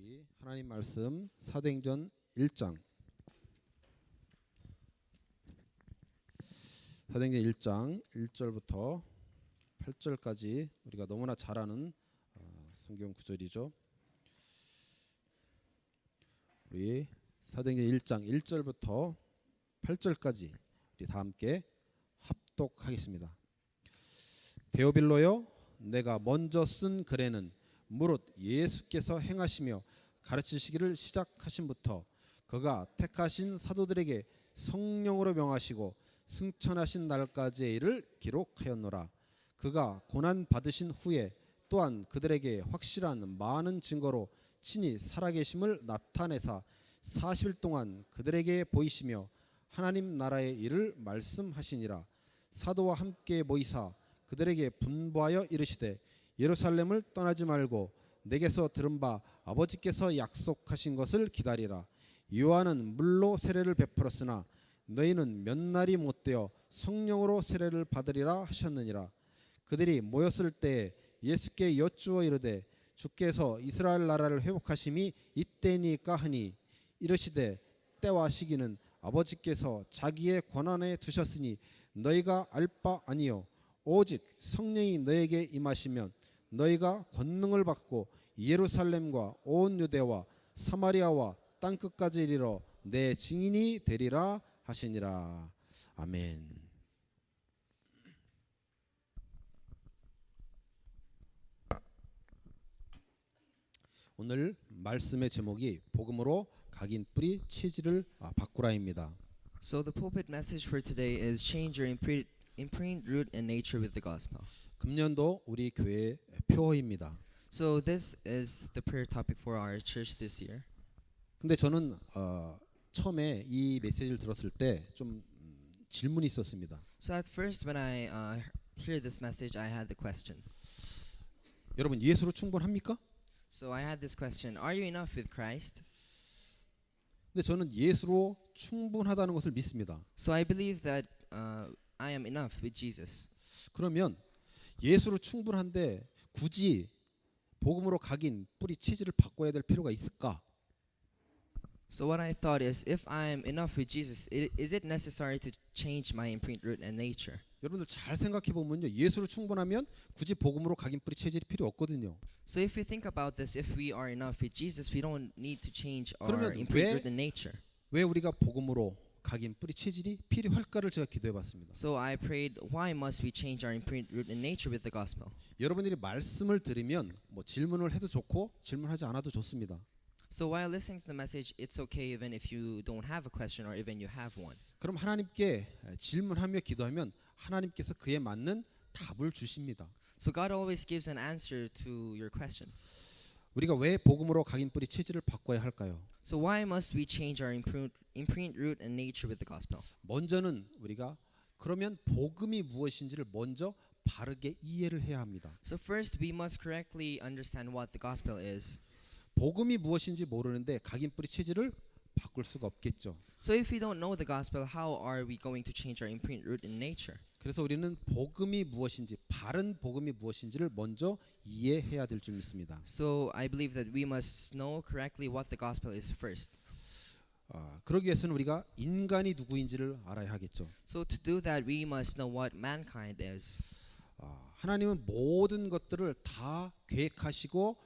우리 하나님 말씀 사도행전 1장 사도행전 1장 1절부터 8절까지 우리가 너무나 잘 아는 성경 구절이죠. 우리 사도행전 1장 1절부터 8절까지 우리 다 함께 합독하겠습니다. 데오빌로여, 내가 먼저 쓴 글에는 무릇 예수께서 행하시며 가르치시기를 시작하신부터 그가 택하신 사도들에게 성령으로 명하시고 승천하신 날까지의 일을 기록하였노라. 그가 고난 받으신 후에 또한 그들에게 확실한 많은 증거로 친히 살아계심을 나타내사 40일 동안 그들에게 보이시며 하나님 나라의 일을 말씀하시니라. 사도와 함께 모이사 그들에게 분부하여 이르시되 예루살렘을 떠나지 말고 내게서 들은 바 아버지께서 약속하신 것을 기다리라. 요한은 물로 세례를 베풀었으나 너희는 몇 날이 못되어 성령으로 세례를 받으리라 하셨느니라. 그들이 모였을 때에 예수께 여쭈어 이르되 주께서 이스라엘 나라를 회복하심이 이때니까 하니 이르시되 때와 시기는 아버지께서 자기의 권한에 두셨으니 너희가 알 바 아니요 오직 성령이 너에게 임하시면 너희가 권능을 받고 예루살렘과 온 유대와 사마리아와 땅끝까지 이르러 내 증인이 되리라 하시니라. 아멘. 오늘 말씀의 제목이 복음으로 각인 뿌리 체질을 바꾸라입니다. So the pulpit message for today is change your imprint, root, and nature with the gospel. 금년도 우리 교회 표어입니다. So this is the prayer topic for our church this year. 근데 저는 처음에 이 메시지를 들었을 때 좀 질문이 있었습니다. So at first when I hear this message, I had the question. 여러분 예수로 충분합니까? So I had this question, are you enough with Christ? 근데 저는 예수로 충분하다는 것을 믿습니다. So I believe that I am enough with Jesus. 그러면 예수로 충분한데 굳이 복음으로 각인 뿌리 체질을 바꿔야 될 필요가 있을까? So what I thought is, if I am enough with Jesus, is it necessary to change my imprint, root, and nature? 여러분들 잘 생각해 보면요, 예수로 충분하면 굳이 복음으로 각인 뿌리 체질이 필요 없거든요. So if you think about this, if we are enough with Jesus, we don't need to change our 그러면 imprint, root, and nature. 왜 우리가 복음으로 각인 뿌리 체질이 필요할까를 제가 기도해봤습니다. So I prayed, why must we change our imprint, root, and nature with the gospel? 여러분들이 말씀을 들으면 뭐 질문을 해도 좋고 질문하지 않아도 좋습니다. So while listening to the message, it's okay even if you don't have a question or even you have one. 그럼 하나님께 질문하며 기도하면 하나님께서 그에 맞는 답을 주십니다. So God always gives an answer to your question. 우리가 왜 복음으로 각인 뿌리 체질을 바꿔야 할까요? So why must we change our imprint, root, and nature with the gospel? 먼저는 우리가 그러면 복음이 무엇인지를 먼저 바르게 이해를 해야 합니다. So first, we must correctly understand what the gospel is. 복음이 무엇인지 모르는데 각인 뿌리 체질을 바꿀 수가 없겠죠. So if we don't know the gospel, how are we going to change our imprint, root, and nature? 그래서 우리는 복음이 무엇인지, 바른 복음이 무엇인지를 먼저 이해해야 될 줄 믿습니다. So I believe that we must know correctly what the gospel is first. 그러기 위해서는 우리가 인간이 누구인지를 알아야 하겠죠. So to do that, we must know what mankind is. 하나님은 모든 것들을 다 계획하시고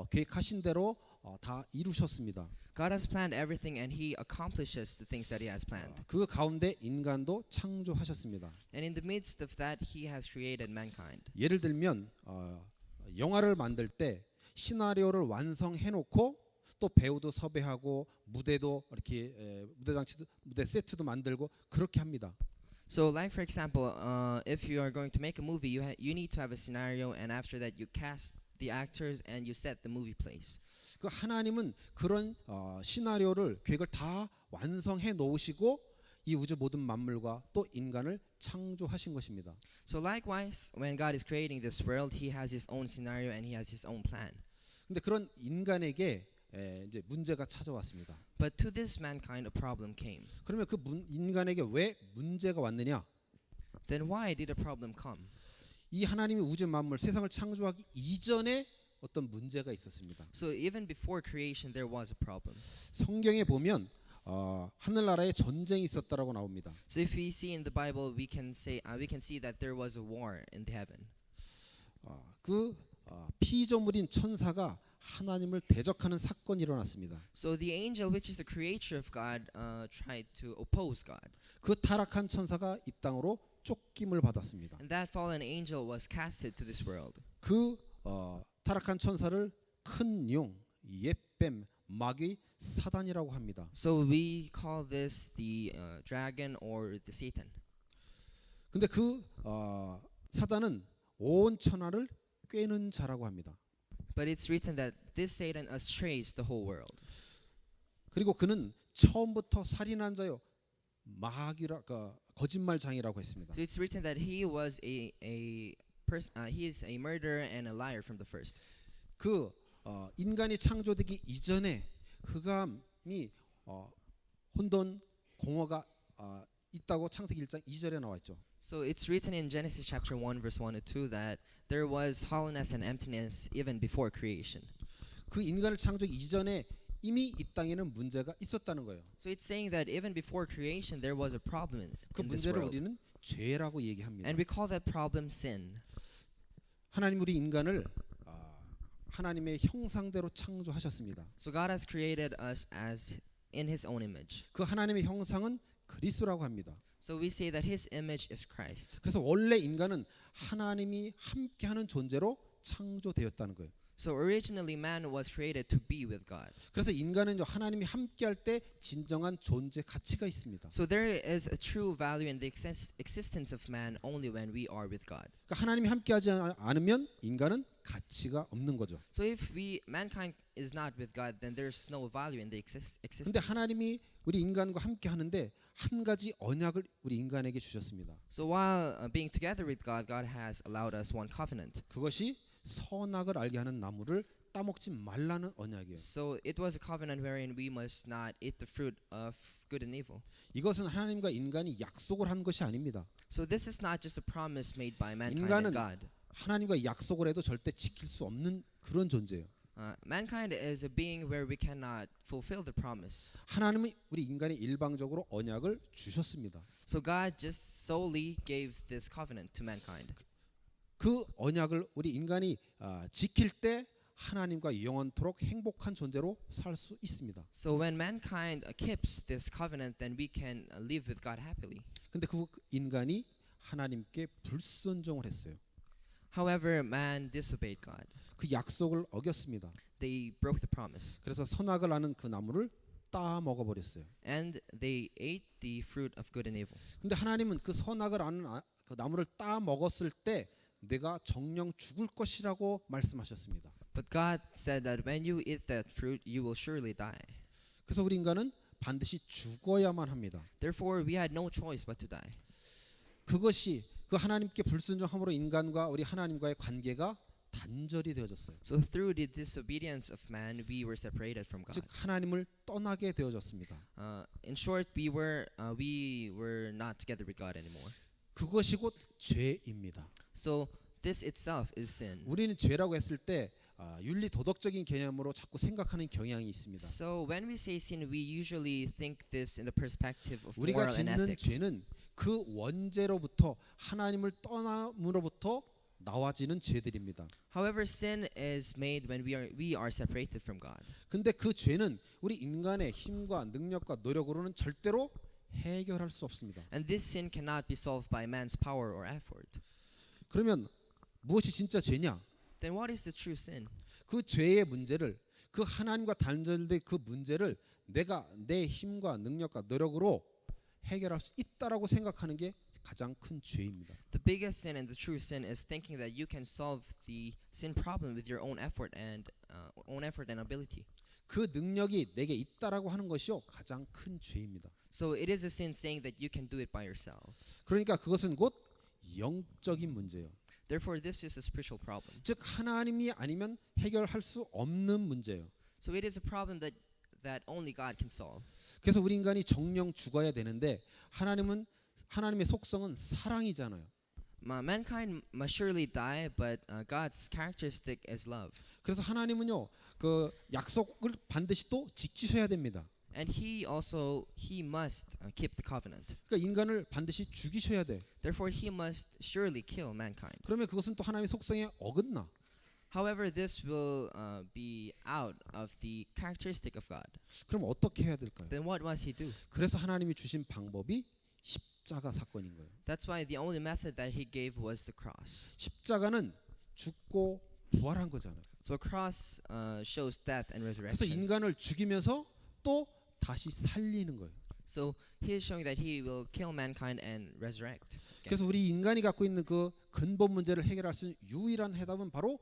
계획하신 대로 다 이루셨습니다. God has planned everything and He accomplishes the things that He has planned. 그 가운데 인간도 창조하셨습니다. And in the midst of that, He has created mankind. 예를 들면 영화를 만들 때 시나리오를 완성해 놓고 또 배우도 섭외하고 무대도 이렇게 무대 장치도 무대 세트도 만들고 그렇게 합니다. So like for example, if you are going to make a movie, you need to have a scenario, and after that you cast the actors and you set the movie place. 그 하나님은 그런 시나리오를 계획을 다 완성해 놓으시고 이 우주 모든 만물과 또 인간을 창조하신 것입니다. So likewise, when God is creating this world, He has His own scenario and He has His own plan. 근데 그런 인간에게 이제 문제가 찾아왔습니다. But to this mankind, a problem came. 그러면 그 인간에게 왜 문제가 왔느냐? Then why did a problem come? 이 하나님이 우주 만물 세상을 창조하기 이전에 어떤 문제가 있었습니다. So even before creation, there was a problem. 성경에 보면 하늘나라에 전쟁이 있었다라고 나옵니다. So if we see in the Bible, we can see that there was a war in the heaven. 피조물인 천사가 하나님을 대적하는 사건이 일어났습니다. So the angel, which is the creature of God, tried to oppose God. 그 타락한 천사가 이 땅으로 쫓김을 받았습니다. And that fallen angel was casted to this world. 그 타락한 천사를 큰 용, 옛뱀, 마귀, 사단이라고 합니다. So we call this the dragon or the Satan. 근데 그 사단은 온 천하를 꿰는 자라고 합니다. But it's written that this Satan strays the whole world. 그리고 그는 처음부터 살인한 자요, 마귀라 거짓말장이라고 했습니다. So it's written that he was he is a murderer and a liar from the first. 그 인간이 창조되기 이전에 흑암이 혼돈 공허가 있다고 창세기 1장 2절에 나와 있죠. So it's written in Genesis chapter 1 verse 1 to 2 that there was hollowness and emptiness even before creation. 그 인간을 창조하기 이전에 이미 이 땅에는 문제가 있었다는 거예요. So it's saying that even before creation there was a problem 그 in this 문제를 world. 우리는 죄라고 얘기합니다. And we call that problem sin. 하나님 우리 인간을 하나님의 형상대로 창조하셨습니다. So God has created us as in his own image. 그 하나님의 형상은 그리스도라고 합니다. So we say that his image is Christ. 그래서 원래 인간은 하나님이 함께하는 존재로 창조되었다는 거예요. So originally man was created to be with God. 그래서 인간은 하나님이 함께할 때 진정한 존재 가치가 있습니다. So there is a true value in the existence of man only when we are with God. 그러니까 하나님이 함께하지 않으면 인간은 가치가 없는 거죠. So if mankind is not with God, then there's no value in the existence. 근데 하나님이 우리 인간과 함께 하는데 한 가지 언약을 우리 인간에게 주셨습니다. So while being together with God, God has allowed us one covenant. 그것이 선악을 알게 하는 나무를 따먹지 말라는 언약이에요. So it was a covenant wherein we must not eat the fruit of good and evil. 이것은 하나님과 인간이 약속을 한 것이 아닙니다. So this is not just a promise made by mankind 인간은 and God. 하나님과 약속을 해도 절대 지킬 수 없는 그런 존재예요. Mankind is a being where we cannot fulfill the promise. 하나님은 우리 인간이 일방적으로 언약을 주셨습니다. So God just solely gave this covenant to mankind. 그 언약을 우리 인간이 지킬 때 하나님과 영원토록 행복한 존재로 살 수 있습니다. So when mankind keeps this covenant, then we can live with God happily. 근데 그 인간이 하나님께 불순종을 했어요. However, man disobeyed God. 그 약속을 어겼습니다. They broke the promise. 그래서 선악을 아는 그 나무를 따 먹어 버렸어요. And they ate the fruit of good and evil. 근데 하나님은 그 선악을 아는 그 나무를 따 먹었을 때 내가 정령 죽을 것이라고 말씀하셨습니다. But God said that when you eat that fruit, you will surely die. 그래서 우리 인간은 반드시 죽어야만 합니다. Therefore, we had no choice but to die. 그것이 그 하나님께 불순종함으로 인간과 우리 하나님과의 관계가 단절이 되어졌어요. So through the disobedience of man, we were separated from God. 즉 하나님을 떠나게 되어졌습니다. In short, we were not together with God anymore. 그것이 곧 죄입니다. So this itself is sin. 우리는 죄라고 했을 때 윤리 도덕적인 개념으로 자꾸 생각하는 경향이 있습니다. So when we say sin, we usually think this in the perspective of 우리가 moral and 짓는 ethics. 죄는 그 원죄로부터 하나님을 떠남으로부터 나와지는 죄들입니다. However, sin is made when we are separated from God. 근데 그 죄는 우리 인간의 힘과 능력과 노력으로는 절대로 해결할 수 없습니다. And this sin cannot be solved by man's power or effort. 그러면 무엇이 진짜 죄냐? Then what is the true sin? 그 죄의 문제를 그 하나님과 단절된 그 문제를 내가 내 힘과 능력과 노력으로 해결할 수 있다라고 생각하는 게 가장 큰 죄입니다. The biggest sin and the true sin is thinking that you can solve the sin problem with your own effort and ability. 그 능력이 내게 있다라고 하는 것이요 가장 큰 죄입니다. So it is a sin saying that you can do it by yourself. 그러니까 그것은 곧 영적인 문제예요. Therefore, this is a spiritual problem. 즉 하나님이 아니면 해결할 수 없는 문제예요. So it is a problem that only God can solve. 그래서 우리 인간이 정령 죽어야 되는데 하나님의 속성은 사랑이잖아요. mankind must surely die, but God's characteristic is love. 그래서 하나님은요 그 약속을 반드시 또 지키셔야 됩니다. And he must keep the covenant. 그러니까 인간을 반드시 죽이셔야 돼. Therefore, he must surely kill mankind. 그러면 그것은 또 하나님의 속성에 어긋나. However, this will be out of the characteristic of God. 그럼 어떻게 해야 될까요? Then what must he do? 그래서 하나님이 주신 방법이 십자가 사건인 거예요. That's why the only method that he gave was the cross. 십자가는 죽고 부활한 거잖아요. So a cross shows death and 그래서 resurrection. 인간을 죽이면서 또 다시 살리는 거예요. So he is showing that he will kill mankind and resurrect. 그래서 우리 인간이 갖고 있는 그 근본 문제를 해결할 수 있는 유일한 해답은 바로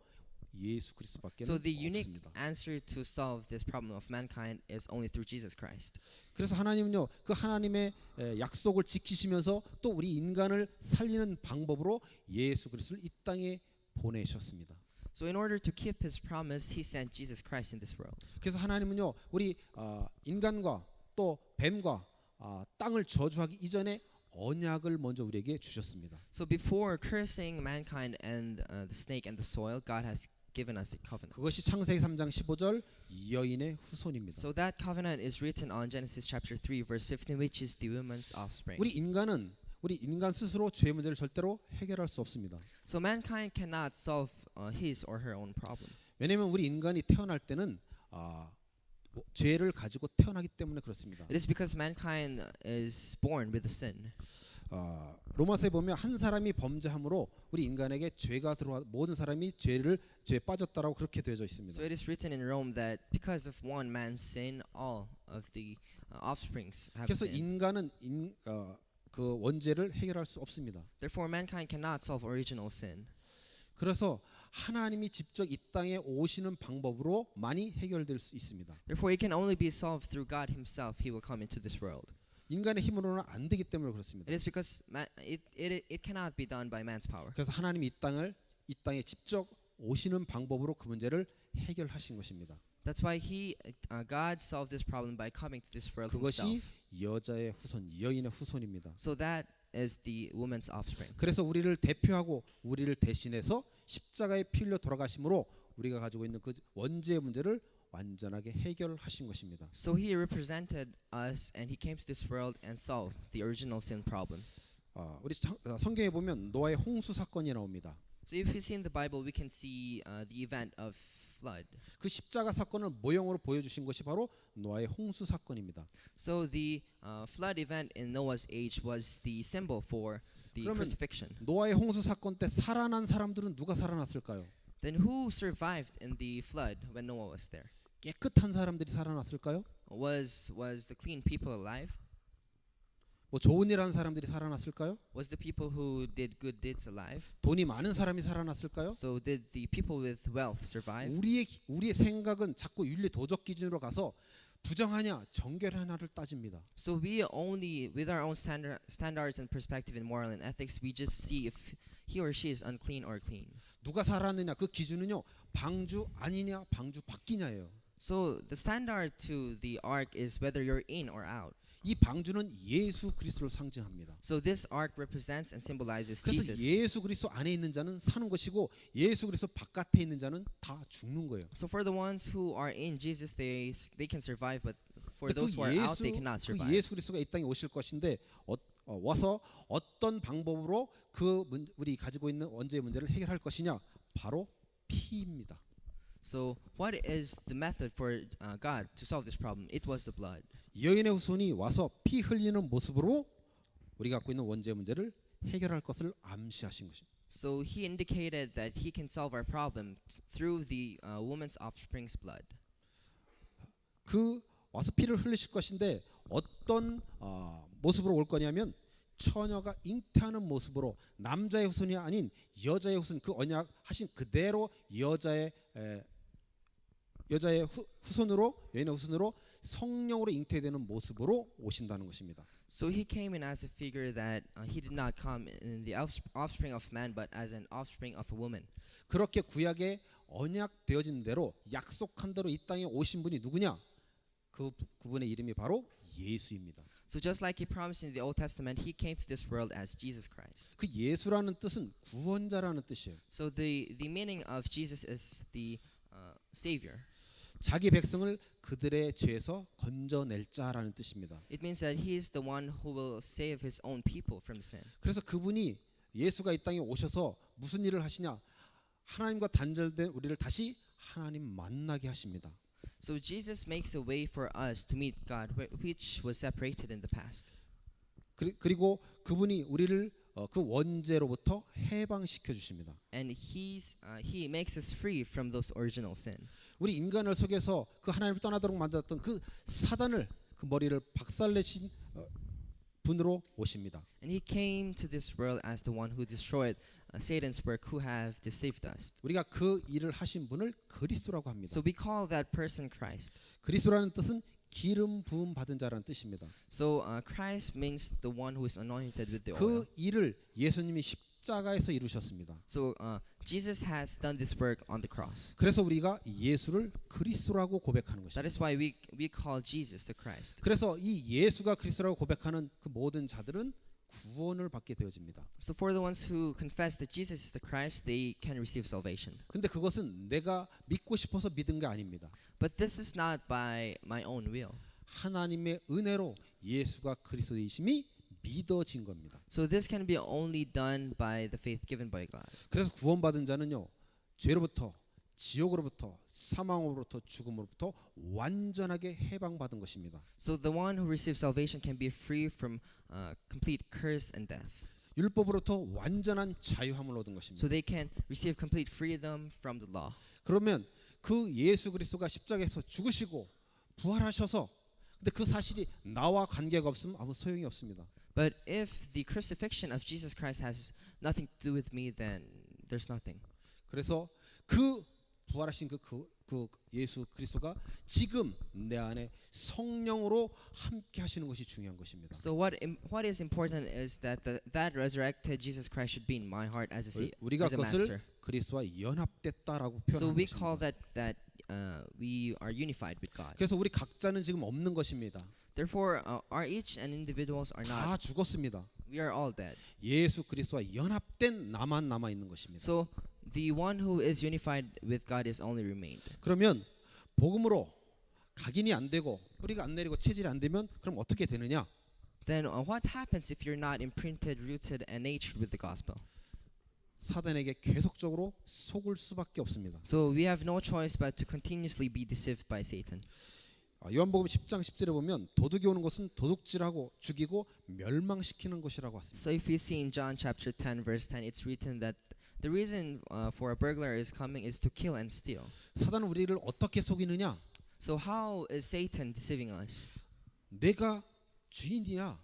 예수 그리스도밖에 So the unique 없습니다. answer to solve this problem of mankind is only through Jesus Christ. 그래서 하나님은요 그 하나님의 약속을 지키시면서 또 우리 인간을 살리는 방법으로 예수 그리스도를 이 땅에 보내셨습니다. So in order to keep his promise, he sent Jesus Christ in this world. 그래서 하나님은요 우리 인간과 또 뱀과 땅을 저주하기 이전에 언약을 먼저 우리에게 주셨습니다. So before cursing mankind and the snake and the soil, God has given us a covenant. 그것이 창세기 3장 15절 여인의 후손입니다. So that covenant is written on Genesis chapter 3 verse 15, which is the woman's offspring. 우리 인간 스스로 죄 문제를 절대로 해결할 수 없습니다. So mankind cannot solve his or her own problem. 왜냐하면 우리 인간이 태어날 때는 죄를 가지고 태어나기 때문에 그렇습니다. It is because mankind is born with a sin. 로마서에 보면 한 사람이 범죄함으로 우리 인간에게 죄가 들어와 모든 사람이 죄에 빠졌다라고 그렇게 되어져 있습니다. So it is written in Rome that because of one man's sin, all of the offsprings have 그래서 sinned. 인간은 그 원죄를 해결할 수 없습니다. Therefore, mankind cannot solve original sin. 그래서 하나님이 직접 이 땅에 오시는 방법으로 많이 해결될 수 있습니다. Therefore, it can only be solved through God Himself. He will come into this world. 인간의 힘으로는 안 되기 때문에 그렇습니다. It is because it cannot be done by man's power. 그래서 하나님이 이 땅에 직접 오시는 방법으로 그 문제를 해결하신 것입니다. That's why God solved this problem by coming to this world 그것이 Himself. 여자의 후손, 여인의 후손입니다. So that is the woman's offspring. 그래서 우리를 대표하고 우리를 대신해서 십자가에 피 흘려 돌아가심으로 우리가 가지고 있는 그 원죄의 문제를 완전하게 해결하신 것입니다. So He represented us, and He came to this world and solved the original sin problem. 우리 성경에 보면 노아의 홍수 사건이 나옵니다. So if we see in the Bible, we can see the event of flood. 그 십자가 사건을 모형으로 보여주신 것이 바로 노아의 홍수 사건입니다. So the flood event in Noah's age was the symbol for the 그러면 crucifixion. 노아의 홍수 사건 때 살아난 사람들은 누가 살아났을까요? Then who survived in the flood when Noah was there? 깨끗한 사람들이 살아났을까요? Was the clean people alive? 뭐 좋은 일 하는 사람들이 살아났을까요? Was the people who did good deeds alive? 돈이 많은 사람이 살아났을까요? So did the people with wealth survive? 우리의 생각은 자꾸 윤리 도덕 기준으로 가서 부정하냐 정결하냐를 따집니다. So we only, with our own standards and perspective in moral and ethics, we just see if he or she is unclean or clean. 누가 살았느냐 그 기준은요 방주 아니냐 방주 밖이냐예요. So the standard to the ark is whether you're in or out. 이 방주는 예수 그리스도를 상징합니다. So this ark represents and symbolizes 그래서 Jesus. 예수 그리스도 안에 있는 자는 사는 것이고 예수 그리스도 바깥에 있는 자는 다 죽는 거예요. So for the ones who are in Jesus, they can survive, but for 근데 those who are out, they cannot 그 survive. 예수 그리스도가 이 땅에 오실 것인데 와서 어떤 방법으로 우리 가지고 있는 원죄의 문제를 해결할 것이냐? 바로 피입니다. So what is the method for God to solve this problem? It was the blood. 여인의 후손이 와서 피 흘리는 모습으로 우리가 갖고 있는 원죄의 문제를 해결할 것을 암시하신 것입니다. So he indicated that he can solve our problem through the woman's offspring's blood. 그 와서 피를 흘리실 것인데 어떤 모습으로 올 거냐면 처녀가 잉태하는 모습으로 남자의 후손이 아닌 여자의 후손 그 언약 하신 그대로 여자의 후손으로 여인의 후손으로 성령으로 잉태되는 모습으로 오신다는 것입니다. So he came in as a figure that he did not come in the offspring of man, but as an offspring of a woman. 그렇게 구약에 언약되어진 대로 약속한 대로 이 땅에 오신 분이 누구냐? 그분의 이름이 바로 예수입니다. So just like he promised in the Old Testament, he came to this world as Jesus Christ. 그 예수라는 뜻은 구원자라는 뜻이에요. So the meaning of Jesus is the Savior. 자기 백성을 그들의 죄에서 건져낼 자라는 뜻입니다. It means that he is the one who will save his own people from sin. 그래서 그분이 예수가 이 땅에 오셔서 무슨 일을 하시냐? 하나님과 단절된 우리를 다시 하나님 만나게 하십니다. So Jesus makes a way for us to meet God, which was separated in the past. 그리고 그분이 우리를 그 원죄로부터 해방시켜 주십니다. And he makes us free from those original sin. 우리 인간을 속여서 그 하나님을 떠나도록 만들었던 그 사단을 그 머리를 박살내신 분으로 오십니다. And he came to this world as the one who destroyed Satan's work, who have deceived us. 우리가 그 일을 하신 분을 그리스도라고 합니다. So we call that person Christ. 그리스도라는 뜻은 기름 부음 받은 자라는 뜻입니다. So Christ means the one who is anointed with the 그 oil. 일을 예수님이 십자가에서 이루셨습니다. So Jesus has done this work on the cross. 그래서 우리가 예수를 그리스도라고 고백하는 That 것입니다. is why we call Jesus the Christ. 그래서 이 예수가 그리스도라고 고백하는 그 모든 자들은 구원을 받게 되어집니다. So for the ones who confess that Jesus is the Christ, they can receive salvation. 근데 그것은 내가 믿고 싶어서 믿은 게 아닙니다. But this is not by my own will. 하나님의 은혜로 예수가 그리스도이심이 믿어진 겁니다. So this can be only done by the faith given by God. 그래서 구원받은 자는요, 죄로부터, 지옥으로부터, 사망으로부터, 죽음으로부터 완전하게 해방받은 것입니다. So the one who receives salvation can be free from complete curse and death. 율법으로부터 완전한 자유함을 얻은 것입니다. So they can receive complete freedom from the law. 그러면 그 예수 그리스도가 십자가에서 죽으시고 부활하셔서 근데 그 사실이 나와 관계가 없으면 아무 소용이 없습니다. But if the crucifixion of Jesus Christ has nothing to do with me, then there's nothing. 그래서 그 부활하신 그 예수 그리스도가 지금 내 안에 성령으로 함께 하시는 것이 중요한 것입니다. So what is important is that that resurrected Jesus Christ should be in my heart as a 우리가 master. 그것을 그리스도와 연합됐다라고 So 표현하는 we call 것입니다. that we are unified with God. 그래서 우리 각자는 지금 없는 것입니다. Therefore, our each and individuals are 다 not. 죽었습니다. We are all dead. 예수 그리스도와 연합된 나만 남아 있는 것입니다. So the one who is unified with God is only remained. 그러면 복음으로 각인이 안 되고 뿌리가 안 내리고 체질이 안 되면 그럼 어떻게 되느냐? Then what happens if you're not imprinted, rooted, and natured with the gospel? 사단에게 계속적으로 속을 수밖에 없습니다. So we have no choice but to continuously be deceived by Satan. 요한복음 10장 10절에 보면 도둑이 오는 것은 도둑질하고 죽이고 멸망시키는 것이라고 했습니다. So if we see in John chapter 10 verse 10, it's written that the reason for a burglar is coming is to kill and steal. 사단은 우리를 어떻게 속이느냐? So how is Satan deceiving us? 내가 주인이야.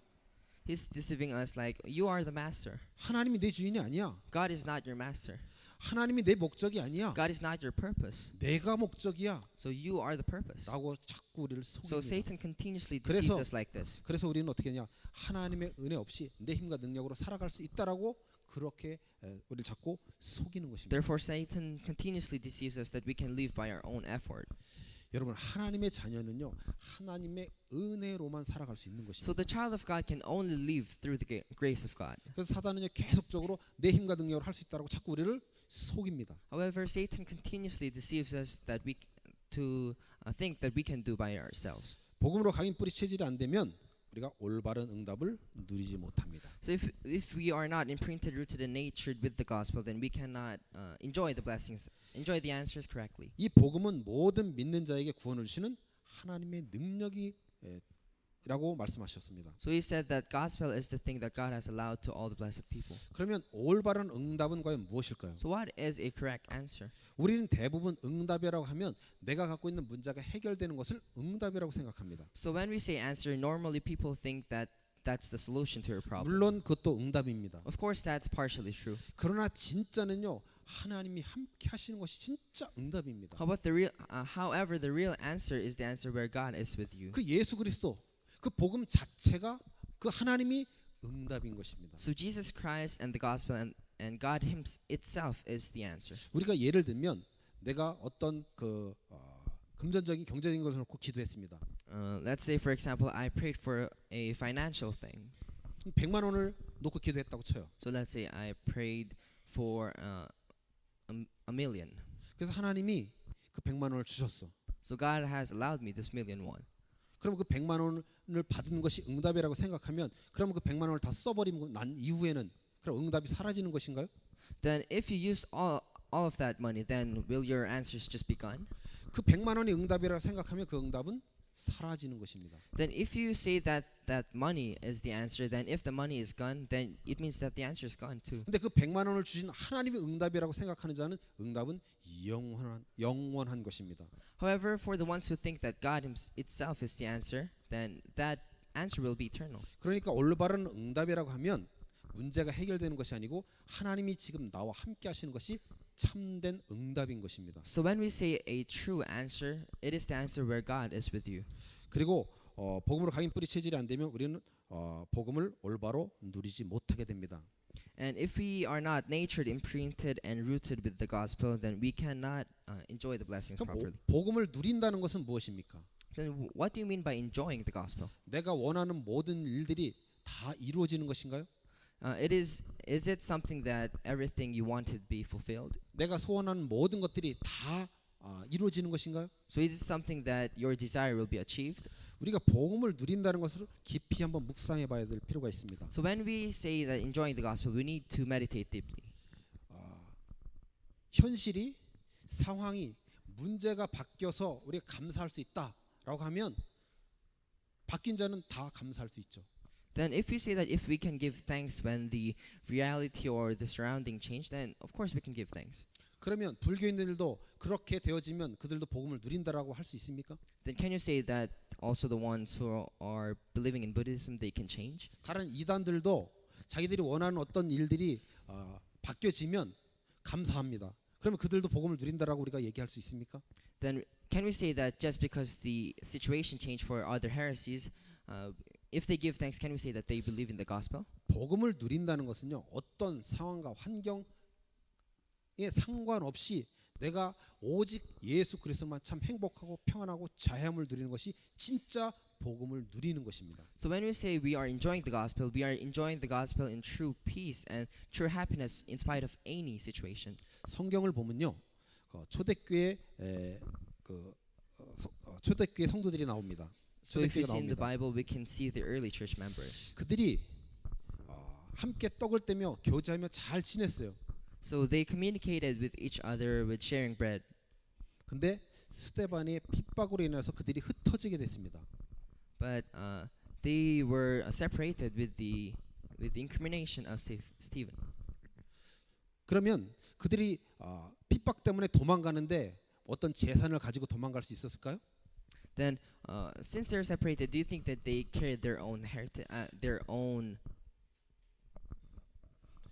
He's deceiving us like you are the master. 하나님이 내 주인이 아니야. God is not your master. 하나님이 내 목적이 아니야. God is not your purpose. 내가 목적이야. So you are the purpose. 라고 자꾸 우리를 So 속입니다. Satan continuously deceives 그래서- us like this. 그래서 우리는 어떻게 하냐? 하나님의 은혜 없이 내 힘과 능력으로 살아갈 수 있다라고 그렇게 우리를 자꾸 속이는 것입니다. Therefore Satan continuously deceives us that we can live by our own effort. 여러분 하나님의 자녀는요 하나님의 은혜로만 살아갈 수 있는 So 것입니다. the child of God can only live through the grace of God. 그래서 사단은요 계속적으로 내 힘과 능력으로 할 수 있다라고 자꾸 우리를 속입니다. However, Satan continuously deceives us that we to think that we can do by ourselves. 복음으로 각인 뿌리 체질이 안 되면 우리가 올바른 응답을 누리지 못합니다. So if we are not imprinted, rooted, and natured with the gospel, then we cannot enjoy the blessings, enjoy the answers correctly. 이 복음은 모든 믿는 자에게 구원을 주시는 하나님의 능력이 라고 말씀하셨습니다. So he said that gospel is the thing that God has allowed to all the blessed people. 그러면 올바른 응답은 과연 무엇일까요? So what is a correct answer? 우리는 대부분 응답이라고 하면 내가 갖고 있는 문제가 해결되는 것을 응답이라고 생각합니다. So when we say answer, normally people think that that's the solution to your problem. 물론 그것도 응답입니다. Of course, that's partially true. 그러나 진짜는요 하나님이 함께 하시는 것이 진짜 응답입니다. However, the real answer is the answer where God is with you. 그 예수 그리스도 그 복음 자체가 그 하나님이 응답인 것입니다. So Jesus Christ and the gospel and God itself is the answer. 우리가 예를 들면 내가 어떤 금전적인 경제적인 것을 놓고 기도했습니다. let's say, for example, I prayed for a financial thing. 100만 원을 놓고 기도했다고 쳐요. So let's say I prayed for a million. 그래서 하나님이 그 100만 원을 주셨어. So God has allowed me this million won. 그럼 그 100만 원을 받은 것이 응답이라고 생각하면 그러면 그 100만 원을 다 써버리고 난 이후에는 그럼 응답이 사라지는 것인가요? Then if you use all of that money, then will your answers just be gone? 그 100만 원이 응답이라고 생각하면 그 응답은 사라지는 것입니다. Then if you say that money is the answer, then if the money is gone, then it means that the answer is gone too. 근데 그 100만 원을 주신 하나님이 응답이라고 생각하는 자는 응답은 영원한 것입니다. However, for the ones who think that God itself is the answer, then that answer will be eternal. 그러니까 올바른 응답이라고 하면 문제가 해결되는 것이 아니고 하나님이 지금 나와 함께 하시는 것이 참된 응답인 것입니다. So when we say a true answer, it is the answer where God is with you. 그리고 복음으로 각인 뿌리 체질이 안 되면 우리는 복음을 올바로 누리지 못하게 됩니다. And if we are not natured, imprinted, and rooted with the gospel, then we cannot enjoy the blessings 그럼 properly. 복음을 누린다는 것은 무엇입니까? Then what do you mean by enjoying the gospel? 내가 원하는 모든 일들이 다 이루어지는 것인가요? Is it something that everything you want to be fulfilled? 내가 소원하는 모든 것들이 다 이루어지는 것인가요? So is it something that your desire will be achieved? 우리가 복음을 누린다는 것을 깊이 한번 묵상해 봐야 될 필요가 있습니다. So when we say that enjoying the gospel, we need to meditate deeply. 현실이 상황이 문제가 바뀌어서 우리가 감사할 수 있다라고 하면 바뀐 자는 다 감사할 수 있죠. Then if we say that if we can give thanks when the reality or the surrounding change, then of course we can give thanks. 그러면 불교인들도 그렇게 되어지면 그들도 복음을 누린다라고 할 수 있습니까? Then can you say that also the ones who are believing in Buddhism, they can change? 다른 이단들도 자기들이 원하는 어떤 일들이 바뀌어지면 감사합니다. 그러면 그들도 복음을 누린다라고 우리가 얘기할 수 있습니까? Then can we say that just because the situation changed for other heresies, if they give thanks, can we say that they believe in the gospel? 복음을 누린다는 것은요, 어떤 상황과 환경에 상관없이 내가 오직 예수 그리스도만 참 행복하고 평안하고 자유함을 누리는 것이 진짜 복음을 누리는 것입니다. So when we say we are enjoying the gospel, we are enjoying the gospel in true peace and true happiness in spite of any situation. 성경을 보면요, 초대교회 초대교회 성도들이 나옵니다. So if you 초대교회가 see in the 나옵니다. Bible, we can see the early church members. 그들이 함께 떡을 떼며 교제하며 잘 지냈어요. So they communicated with each other with sharing bread. 근데 스데반의 핍박으로 인해서 그들이 흩어지게 됐습니다. But they were separated with the incrimination of Stephen. 그러면 그들이 핍박 때문에 도망가는데 어떤 재산을 가지고 도망갈 수 있었을까요? Then, since they're separated, do you think that they carried their own their own?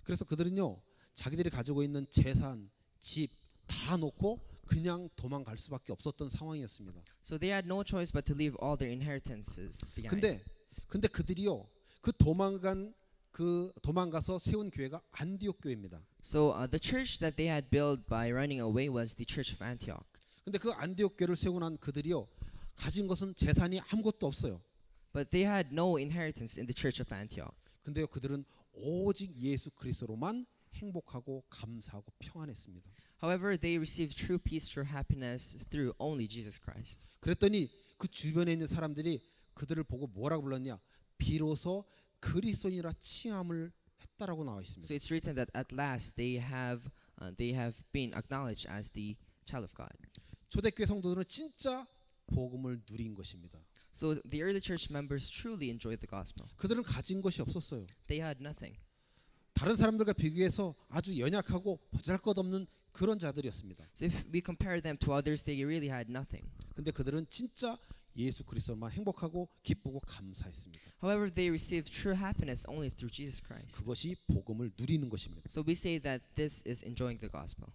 그래서 그들은요, 자기들이 가지고 있는 재산, 집 다 놓고 그냥 도망갈 수밖에 없었던 상황이었습니다. So they had no choice but to leave all their inheritances behind. 근데 그들이요, 도망가서 세운 교회가 안디옥 교회입니다. So the church that they had built by running away was the Church of Antioch. 근데 그 안디옥 교회를 세우고 난 그들이요, 가진 것은 재산이 아무것도 없어요. But they had no inheritance in the Church of Antioch. 근데요, 그들은 오직 예수 그리스도로만 행복하고 감사하고 평안했습니다. However, they received true peace, true happiness through only Jesus Christ. 그랬더니 그 주변에 있는 사람들이 그들을 보고 뭐라고 불렀냐? 비로소 그리스도인이라 칭함을 했다라고 나와 있습니다. So it's written that at last they have been acknowledged as the child of God. 초대교회 성도들은 진짜 복음을 누린 것입니다. So the early church members truly enjoyed the gospel. 그들은 가진 것이 없었어요. They had nothing. 다른 사람들과 비교해서 아주 연약하고 보잘것없는 그런 자들이었습니다. So if we compare them to others, they really had nothing. 근데 그들은 진짜 예수 그리스도만 행복하고 기쁘고 감사했습니다. However, they received true happiness only through Jesus Christ. 그것이 복음을 누리는 것입니다. So we say that this is enjoying the gospel.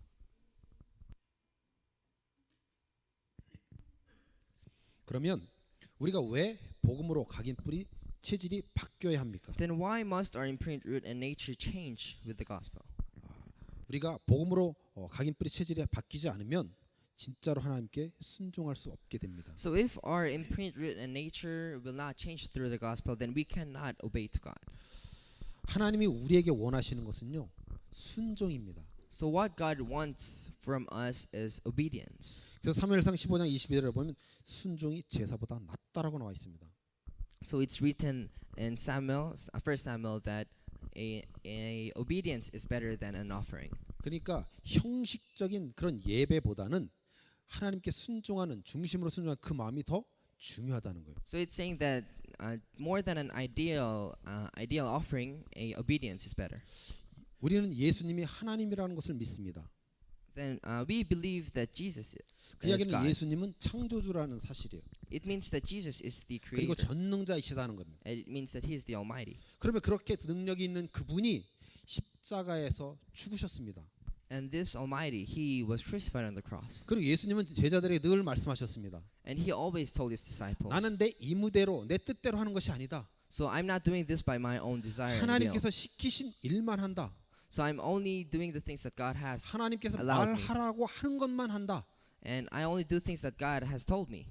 그러면 우리가 왜 복음으로 각인 뿌리 체질이 바뀌어야 합니까? Then why must our imprint, root, and nature change with the gospel? 우리가 복음으로 각인 뿌리 체질이 바뀌지 않으면 진짜로 하나님께 순종할 수 없게 됩니다. So if our imprint written nature will not change through the gospel, then we cannot obey to God. 하나님이 우리에게 원하시는 것은요, 순종입니다. So what God wants from us is obedience. 그래서 사무엘상 15장 22절에 보면 순종이 제사보다 낫다라고 나와 있습니다. So it's written in Samuel, 1 Samuel, that a obedience is better than an offering. 그러니까 형식적인 그런 예배보다는 하나님께 순종하는 중심으로 순종하는 그 마음이 더 중요하다는 거예요. So it's saying that more than an ideal offering, a obedience is better. 우리는 예수님이 하나님이라는 것을 믿습니다. Then we believe that Jesus 그 is 이야기는 God. 예수님은 창조주라는 사실이에요. It means that Jesus is the 그리고 creator. 전능자이시다는 겁니다. It means that He is the Almighty. 그러면 그렇게 능력이 있는 그분이 십자가에서 죽으셨습니다. And this Almighty, He was crucified on the cross. 그리고 예수님은 제자들에게 늘 말씀하셨습니다. And He always told His disciples, 나는 내 이무대로 내 뜻대로 하는 것이 아니다. so I'm not doing this by my own desire and will. 하나님께서 시키신 일만 한다. So I'm only doing the things that God has 하나님께서 allowed me. 말하라고 하는 것만 한다. And I only do things that God has told me.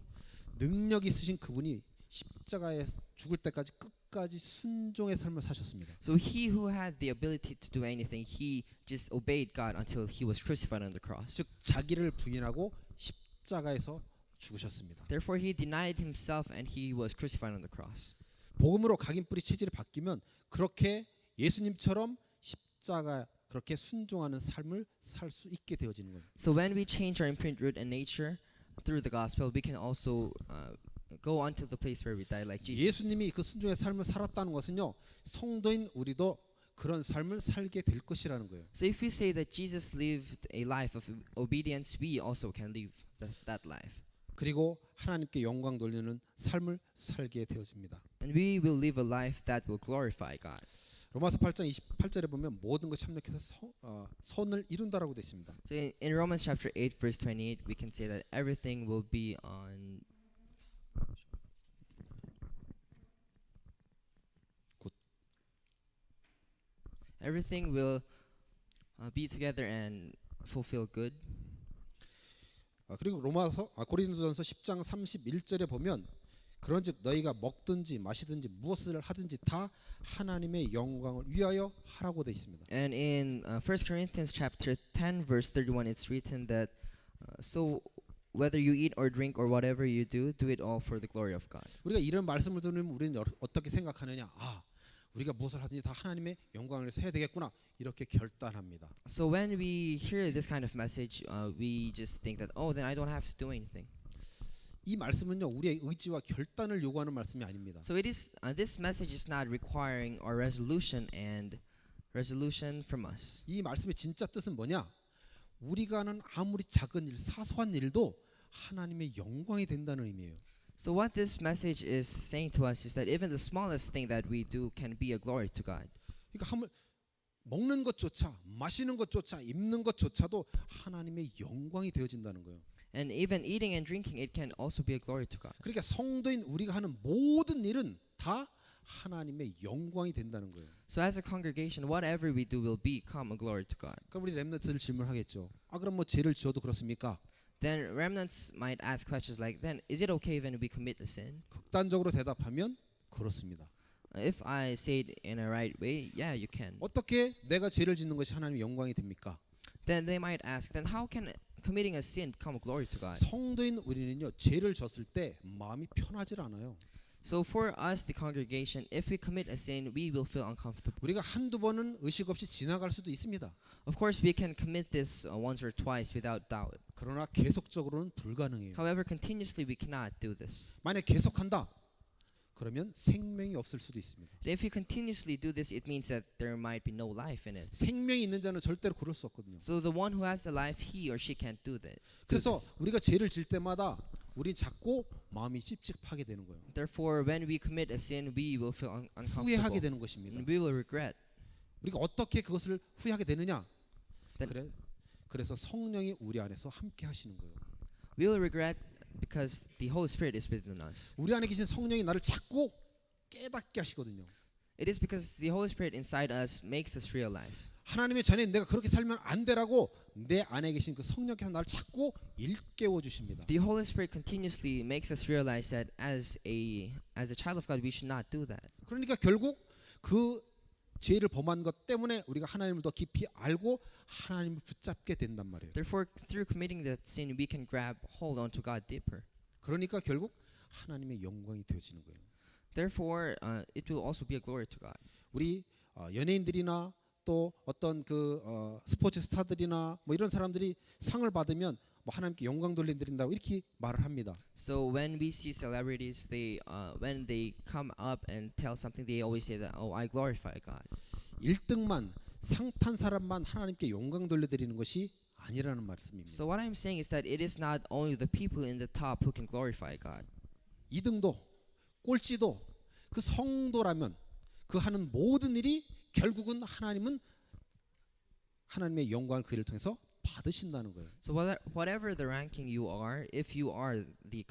능력 있으신 그분이 십자가에 죽을 때까지 끝까지 순종의 삶을 사셨습니다. So He who had the ability to do anything, He just obeyed God until He was crucified on the cross. 즉 자기를 부인하고 십자가에서 죽으셨습니다. Therefore He denied Himself and He was crucified on the cross. 복음으로 각인뿌리 체질이 바뀌면 그렇게 예수님처럼 십자가 그렇게 순종하는 삶을 살 수 있게 되어지는 거예요. So when we change our imprint, root, and nature through the gospel, we can also go on to the place where we die like Jesus. 예수님이 그 순종의 삶을 살았다는 것은요, 성도인 우리도 그런 삶을 살게 될 것이라는 거예요. So if we say that Jesus lived a life of obedience, we also can live that life. 그리고 하나님께 영광 돌리는 삶을 살게 되어집니다. And we will live a life that will glorify God. 로마서 8장 28절에 보면 모든 것 참력해서 선을 이룬다라고 되어 있습니다. So in Romans chapter 8 verse 28, we can say that everything will be on everything will be together and fulfill good. 그리고 고린도전서 10장 31절에 보면 그런즉 너희가 먹든지 마시든지 무엇을 하든지 다 하나님의 영광을 위하여 하라고 되어 있습니다. And in 1 Corinthians chapter 10 verse 31, it's written that so whether you eat or drink or whatever you do it all for the glory of God. 우리가 이런 말씀을 들으면 우리는 어떻게 생각하느냐? 우리가 무엇을 하든지 다 하나님의 영광을 위해서 해야 되겠구나 이렇게 결단합니다. So when we hear this kind of message, we just think that then I don't have to do anything. 이 말씀은요 우리의 의지와 결단을 요구하는 말씀이 아닙니다. So it is this message is not requiring our resolution from us. 이 말씀의 진짜 뜻은 뭐냐? 우리가 하는 아무리 작은 일, 사소한 일도 하나님의 영광이 된다는 의미예요. So what this message is saying to us is that even the smallest thing that we do can be a glory to God. 그러니까 먹는 것조차, 마시는 것조차, 입는 것조차도 하나님의 영광이 되어진다는 거예요. And even eating and drinking, it can also be a glory to God. 그러니까 성도인 우리가 하는 모든 일은 다 하나님의 영광이 된다는 거예요. So as a congregation, whatever we do will become a glory to God. 그럼 우리 렘넌트들 질문하겠죠. 그럼 뭐 죄를 지어도 그렇습니까? Then remnants might ask questions like, then is it okay when we commit a sin? 극단적으로 대답하면 그렇습니다. If I say it in a right way, yeah, you can. 어떻게 내가 죄를 짓는 것이 하나님의 영광이 됩니까? Then they might ask, then how can committing a sin become a glory to God? 성도인 우리는요 죄를 졌을 때 마음이 편하질 않아요. So for us, the congregation, if we commit a sin, we will feel uncomfortable. 우리가 한두 번은 의식 없이 지나갈 수도 있습니다. Of course, we can commit this once or twice without doubt. 그러나 계속적으로는 불가능해요. However, continuously we cannot do this. 만약 계속한다, 그러면 생명이 없을 수도 있습니다. But if you continuously do this, it means that there might be no life in it. 생명이 있는 자는 절대로 그럴 수 없거든요. So the one who has the life, he or she can't do that. 그래서 우리가 죄를 질 때마다 우리 자꾸 마음이 찝찝하게 되는 거예요. Therefore, when we commit a sin, we will feel 후회하게 uncomfortable. 되는 것입니다. And we will regret. 우리가 어떻게 그것을 후회하게 되느냐? Then 그래서 성령이 우리 안에서 함께 하시는 거예요. we will regret because the Holy Spirit is within us. 우리 안에 계신 성령이 나를 자꾸 깨닫게 하시거든요. It is because the Holy Spirit inside us makes us realize. 하나님의 자녀인 내가 그렇게 살면 안 되라고 내 안에 계신 그 성령께서 나를 자꾸 일깨워 주십니다. The Holy Spirit continuously makes us realize that as a child of God, we should not do that. 그러니까 결국 그 죄를 범한 것 때문에 우리가 하나님을 더 깊이 알고 하나님을 붙잡게 된단 말이에요. Therefore, through committing that sin, we can grab hold onto God deeper. 그러니까 결국 하나님의 영광이 되어지는 거예요. Therefore, it will also be a glory to God. 우리 연예인들이나 또 어떤 그 스포츠 스타들이나 뭐 이런 사람들이 상을 받으면 뭐 하나님께 영광 돌려드린다고 이렇게 말을 합니다. So when we see celebrities, they when they come up and tell something, they always say that, "Oh, I glorify God." 1등만 상 탄 사람만 하나님께 영광 돌려드리는 것이 아니라는 말씀입니다. So what I'm saying is that it is not only the people in the top who can glorify God. 2등도 꼴찌도 그 성도라면 그 하는 모든 일이 결국은 하나님은 하나님의 영광을 그 일을 통해서 받으신다는 거예요. So whatever the ranking you are, if you are the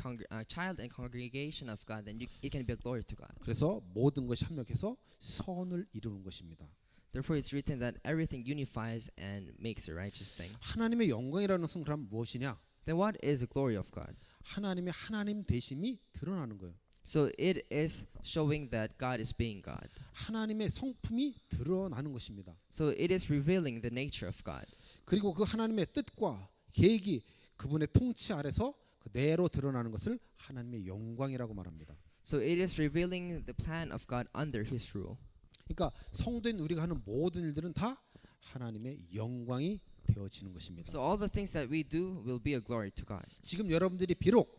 child and congregation of God, then it can be a glory to God. 그래서 모든 것이 합력해서 선을 이루는 것입니다. Therefore, it's written that everything unifies and makes a righteous thing. 하나님의 영광이라는 것은 그럼 무엇이냐? Then what is the glory of God? 하나님의 하나님 되심이 드러나는 거예요. So it is showing that God is being God. 하나님의 성품이 드러나는 것입니다. So it is revealing the nature of God. 그리고 그 하나님의 뜻과 계획이 그분의 통치 아래서 그대로 드러나는 것을 하나님의 영광이라고 말합니다. So it is revealing the plan of God under His rule. 그러니까 성도인 우리가 하는 모든 일들은 다 하나님의 영광이 되어지는 것입니다. So all the things that we do will be a glory to God. 지금 여러분들이 비록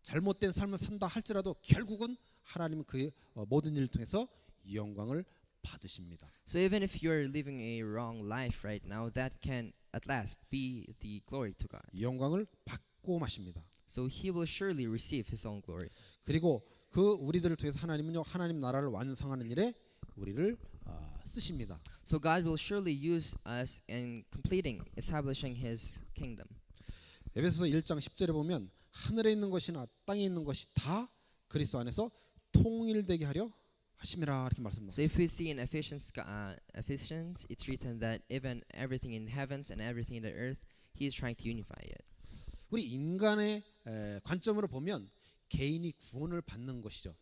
잘못된 삶을 산다 할지라도 결국은 하나님은 그 모든 일을 통해서 영광을 받으십니다. So even if you're living a wrong life right now, that can at last be the glory to God. 영광을 받고 마십니다. So He will surely receive His own glory. 그리고 그 우리들을 통해서 하나님은요 하나님 나라를 완성하는 일에 우리를 쓰십니다. So God will surely use us in completing, establishing His kingdom. 에베소서 1장 10절에 보면 하늘에 있는 것이나 땅에 있는 것이 다 그리스도 안에서 통일되게 하려 하심이라 이렇게 말씀합니다. So if we see in Ephesians, it's written that even everything in heavens and everything in the earth, He is trying to unify it. 우리 인간의 관점으로 보면 개인이 구원을 받는 것이죠.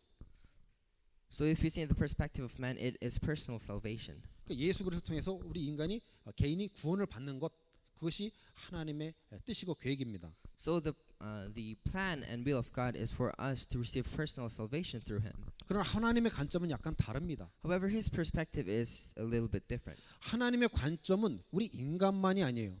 So if you see in the perspective of man, it is personal salvation. 그러니까 예수 그리스도 통해서 우리 인간이 개인이 구원을 받는 것 그것이 하나님의 뜻이고 계획입니다. So the plan and will of God is for us to receive personal salvation through Him. 그러나 하나님의 관점은 약간 다릅니다. However, His perspective is a little bit different. 하나님의 관점은 우리 인간만이 아니에요.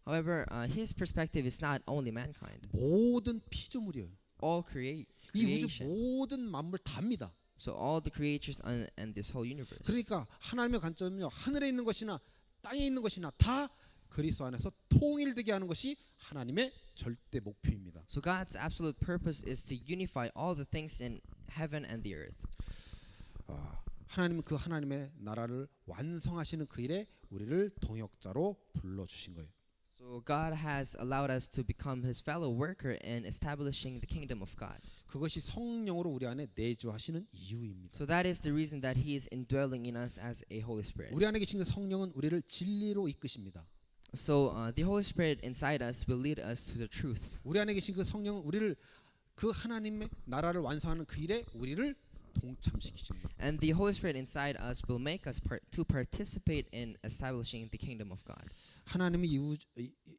However, His perspective is not only mankind. 모든 피조물이에요. All 이 우주 creation. 모든 만물 다입니다. So all the creatures and this whole universe. 그러니까 하나님의 관점은요 하늘에 있는 것이나 땅에 있는 것이나 다 그리스도 안에서 통일되게 하는 것이 하나님의 절대 목표입니다. So God's absolute purpose is to unify all the things in heaven and the earth. 하나님은 그 하나님의 나라를 완성하시는 그 일에 우리를 동역자로 불러주신 거예요. So God has allowed us to become His fellow worker in establishing the kingdom of God. 그것이 성령으로 우리 안에 내주하시는 이유입니다. So that is the reason that He is indwelling in us as a Holy Spirit. 우리 안에 계신 그 성령은 우리를 진리로 이끄십니다. So the Holy Spirit inside us will lead us to the truth. 우리 안에 계신 그 성령은 우리를 그 하나님의 나라를 완성하는 그 일에 우리를 동참시키십니다. And the Holy Spirit inside us will make us to participate in establishing the kingdom of God. 하나님이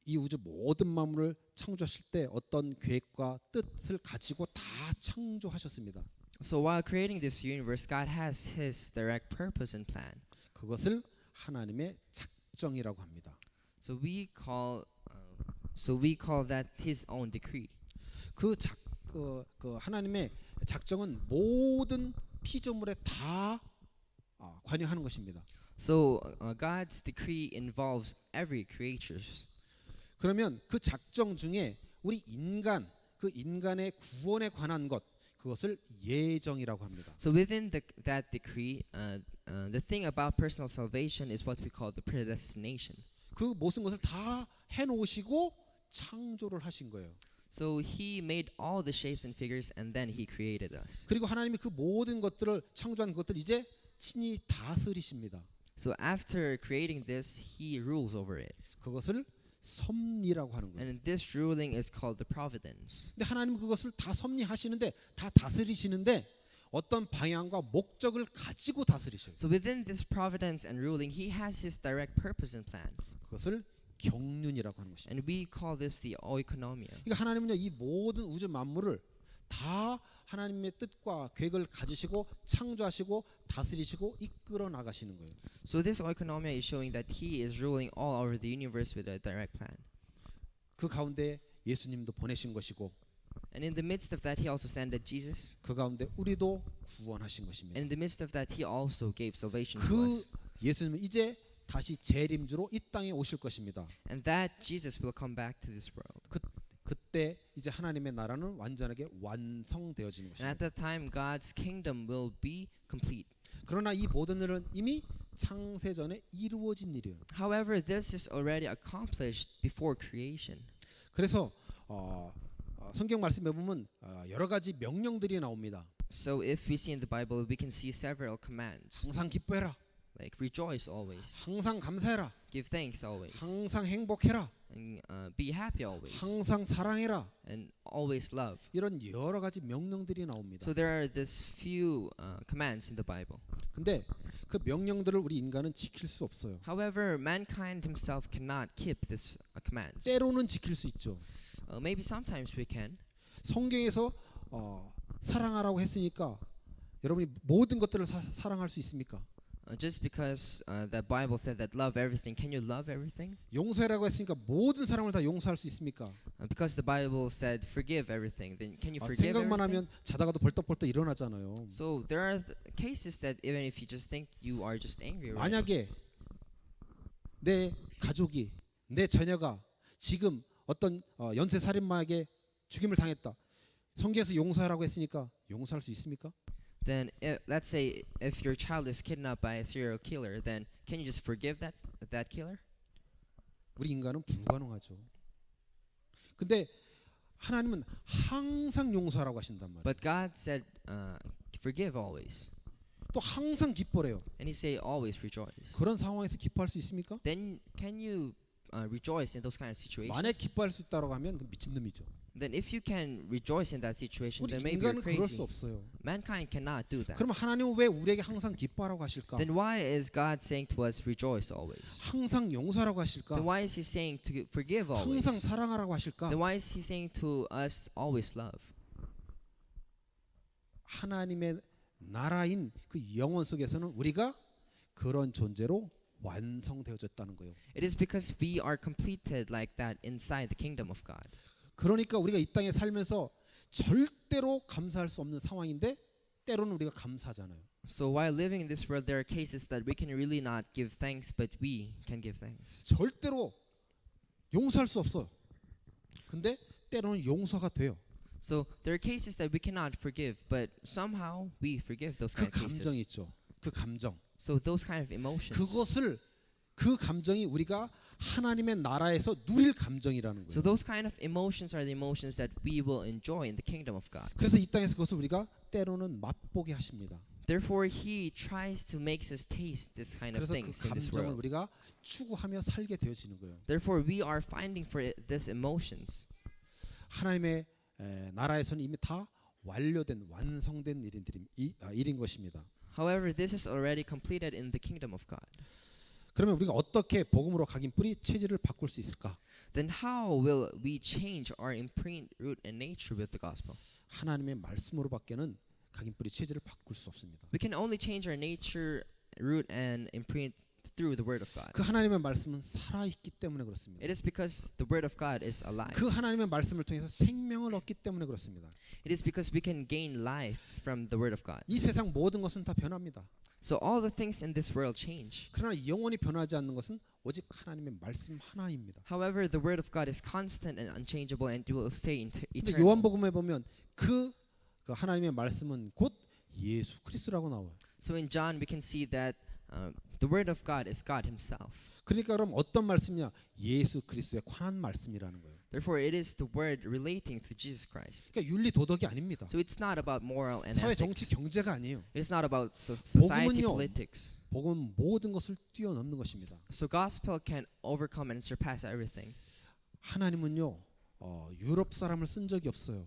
이 우주 모든 만물을 창조하실 때 어떤 계획과 뜻을 가지고 다 창조하셨습니다. So while creating this universe, God has His direct purpose and plan. 그것을 하나님의 작정이라고 합니다. So we call that His own decree. 그 하나님의 작정은 모든 피조물에 다 관여하는 것입니다. So God's decree involves every creatures. 그러면 그 작정 중에 우리 그 인간의 구원에 관한 것 그것을 예정이라고 합니다. So within that decree, the thing about personal salvation is what we call the predestination. 그 모든 것을 다 해놓으시고 창조를 하신 거예요. So he made all the shapes and figures and then he created us. 그리고 하나님이 그 모든 것들을 창조한 것들 이제 친히 다스리십니다. So after creating this, he rules over it. 그것을 섭리라고 하는 거예요. And this ruling is called the providence. 근데 하나님은 그것을 다 섭리하시는데 다 다스리시는데 어떤 방향과 목적을 가지고 다스리셔요. So within this providence and ruling, he has his direct purpose and plan. 그것을 경륜이라고 하는 것입니다. And we call this the oikonomia. 그러니까 하나님은요 이 모든 우주 만물을 다 하나님의 뜻과 계획을 가지시고 창조하시고 다스리시고 이끌어 나가시는 거예요. So this oikonomia is showing that he is ruling all over the universe with a direct plan. 그 가운데 예수님도 보내신 것이고 And in the midst of that, he also sent Jesus. 그 가운데 우리도 구원하신 것입니다. And in the midst of that, he also gave salvation to 그 us. 예수님은 이제 다시 재림주로 이 땅에 오실 것입니다. And that Jesus will come back to this world. 그때 이제 하나님의 나라는 완전하게 완성되어지는 And at 것입니다. that time, God's kingdom will be complete. 그러나 이 모든 일은 이미 창세전에 이루어진 일이에요. However, this is already accomplished before creation. 그래서 성경 말씀에 보면 여러 가지 명령들이 나옵니다. So if we see in the Bible, we can see several commands. 항상 기뻐해라. Like rejoice always, 항상 감사해라. give thanks always, 항상 행복해라. and be happy always, 항상 사랑해라. and always love. 이런 여러 가지 명령들이 나옵니다. So there are this few commands in the Bible. 근데 그 명령들을 우리 인간은 지킬 수 없어요. However, mankind himself cannot keep these commands. 때로는 지킬 수 있죠. Maybe sometimes we can. 성경에서 사랑하라고 했으니까 여러분이 모든 것들을 사랑할 수 있습니까? Just because the Bible said that love everything, can you love everything? 용서라고 했으니까 모든 사람을 다 용서할 수 있습니까? Because the Bible said forgive everything, then can you forgive 생각만 everything? 하면 자다가도 벌떡벌떡 일어나잖아요. So there are cases that even if you just think you are just angry, right? 만약에 내 가족이 내 자녀가 지금 어떤 연쇄 살인마에게 죽임을 당했다. 성경에서 용서하라고 했으니까 용서할 수 있습니까? Then let's say if your child is kidnapped by a serial killer, then can you just forgive that killer? 우리 인간은 불가능하죠. 근데 하나님은 항상 용서하라고 하신단 말이에요. But God said forgive always, 또 항상 기뻐해요. and He say always rejoice. 그런 상황에서 기뻐할 수 있습니까? Then can you rejoice in those kind of situations? 만약 기뻐할 수 있다고 하면 그 미친놈이죠. Then if you can rejoice in that situation, 우리 then maybe you're 인간은 그럴 crazy. 수 없어요. Mankind cannot do that. 그럼 하나님은 왜 우리에게 항상 기뻐하라고 하실까? Then why is God saying to us rejoice always? 항상 용서하라고 하실까? Then why is He saying to forgive always? 항상 사랑하라고 하실까? Then why is He saying to us always love? 하나님의 나라인 그 영원 속에서는 우리가 그런 존재로 완성되어졌다는 거예요. It is because we are completed like that inside the kingdom of God. 그러니까 우리가 이 땅에 살면서 절대로 감사할 수 없는 상황인데 때로는 우리가 감사하잖아요. So while living in this world, there are cases that we can really not give thanks, but we can give thanks. 절대로 용서할 수 없어요. 근데 때로는 용서가 돼요. So there are cases that we cannot forgive, but somehow we forgive those 그 kind of 감정이 cases. 있죠. 그 감정. So those kind of emotions. 그 감정이 우리가 하나님의 나라에서 누릴 감정이라는 So 거예요. those kind of emotions are the emotions that we will enjoy in the kingdom of God. 그래서 이 땅에서 그것을 우리가 때로는 맛보게 하십니다. Therefore, He tries to make us taste this kind of 그래서 그 things in this 감정을 world. 우리가 추구하며 살게 되어지는 거예요. Therefore, we are finding for these emotions. 하나님의 나라에서는 이미 다 완료된 완성된 일인 것입니다. However, this is already completed in the kingdom of God. 그러면 우리가 어떻게 복음으로 각인 뿌리 체질을 바꿀 수 있을까? Then how will we change our imprint, root, and nature with the gospel? 하나님의 말씀으로밖에는 각인 뿌리 체질을 바꿀 수 없습니다. We can only change our nature, root, and imprint through the word of God. 그 하나님의 말씀은 살아있기 때문에 그렇습니다. It is because the word of God is alive. 그 하나님의 말씀을 통해서 생명을 얻기 때문에 그렇습니다. It is because we can gain life from the word of God. 이 세상 모든 것은 다 변합니다. So all the things in this world change. 그러나 영원히 변하지 않는 것은 오직 하나님의 말씀 하나입니다. However, the word of God is constant and unchangeable and will stay 근데 eternal. 요한복음에 보면 그 하나님의 말씀은 곧 예수 그리스도라고 나와요. So in John we can see that the word of God is God himself. 그러니까 그럼 어떤 말씀이냐? 예수 그리스도에 관한 말씀이라는 거예요. Therefore, it is the word relating to Jesus Christ. 그러니까 윤리 도덕이 아닙니다. So it's not about moral and 사회 정치 ethics. 경제가 아니에요. It is not about society 복음은요. politics. 복음은 모든 것을 뛰어넘는 것입니다. So gospel can overcome and surpass everything. 하나님은요 유럽 사람을 쓴 적이 없어요.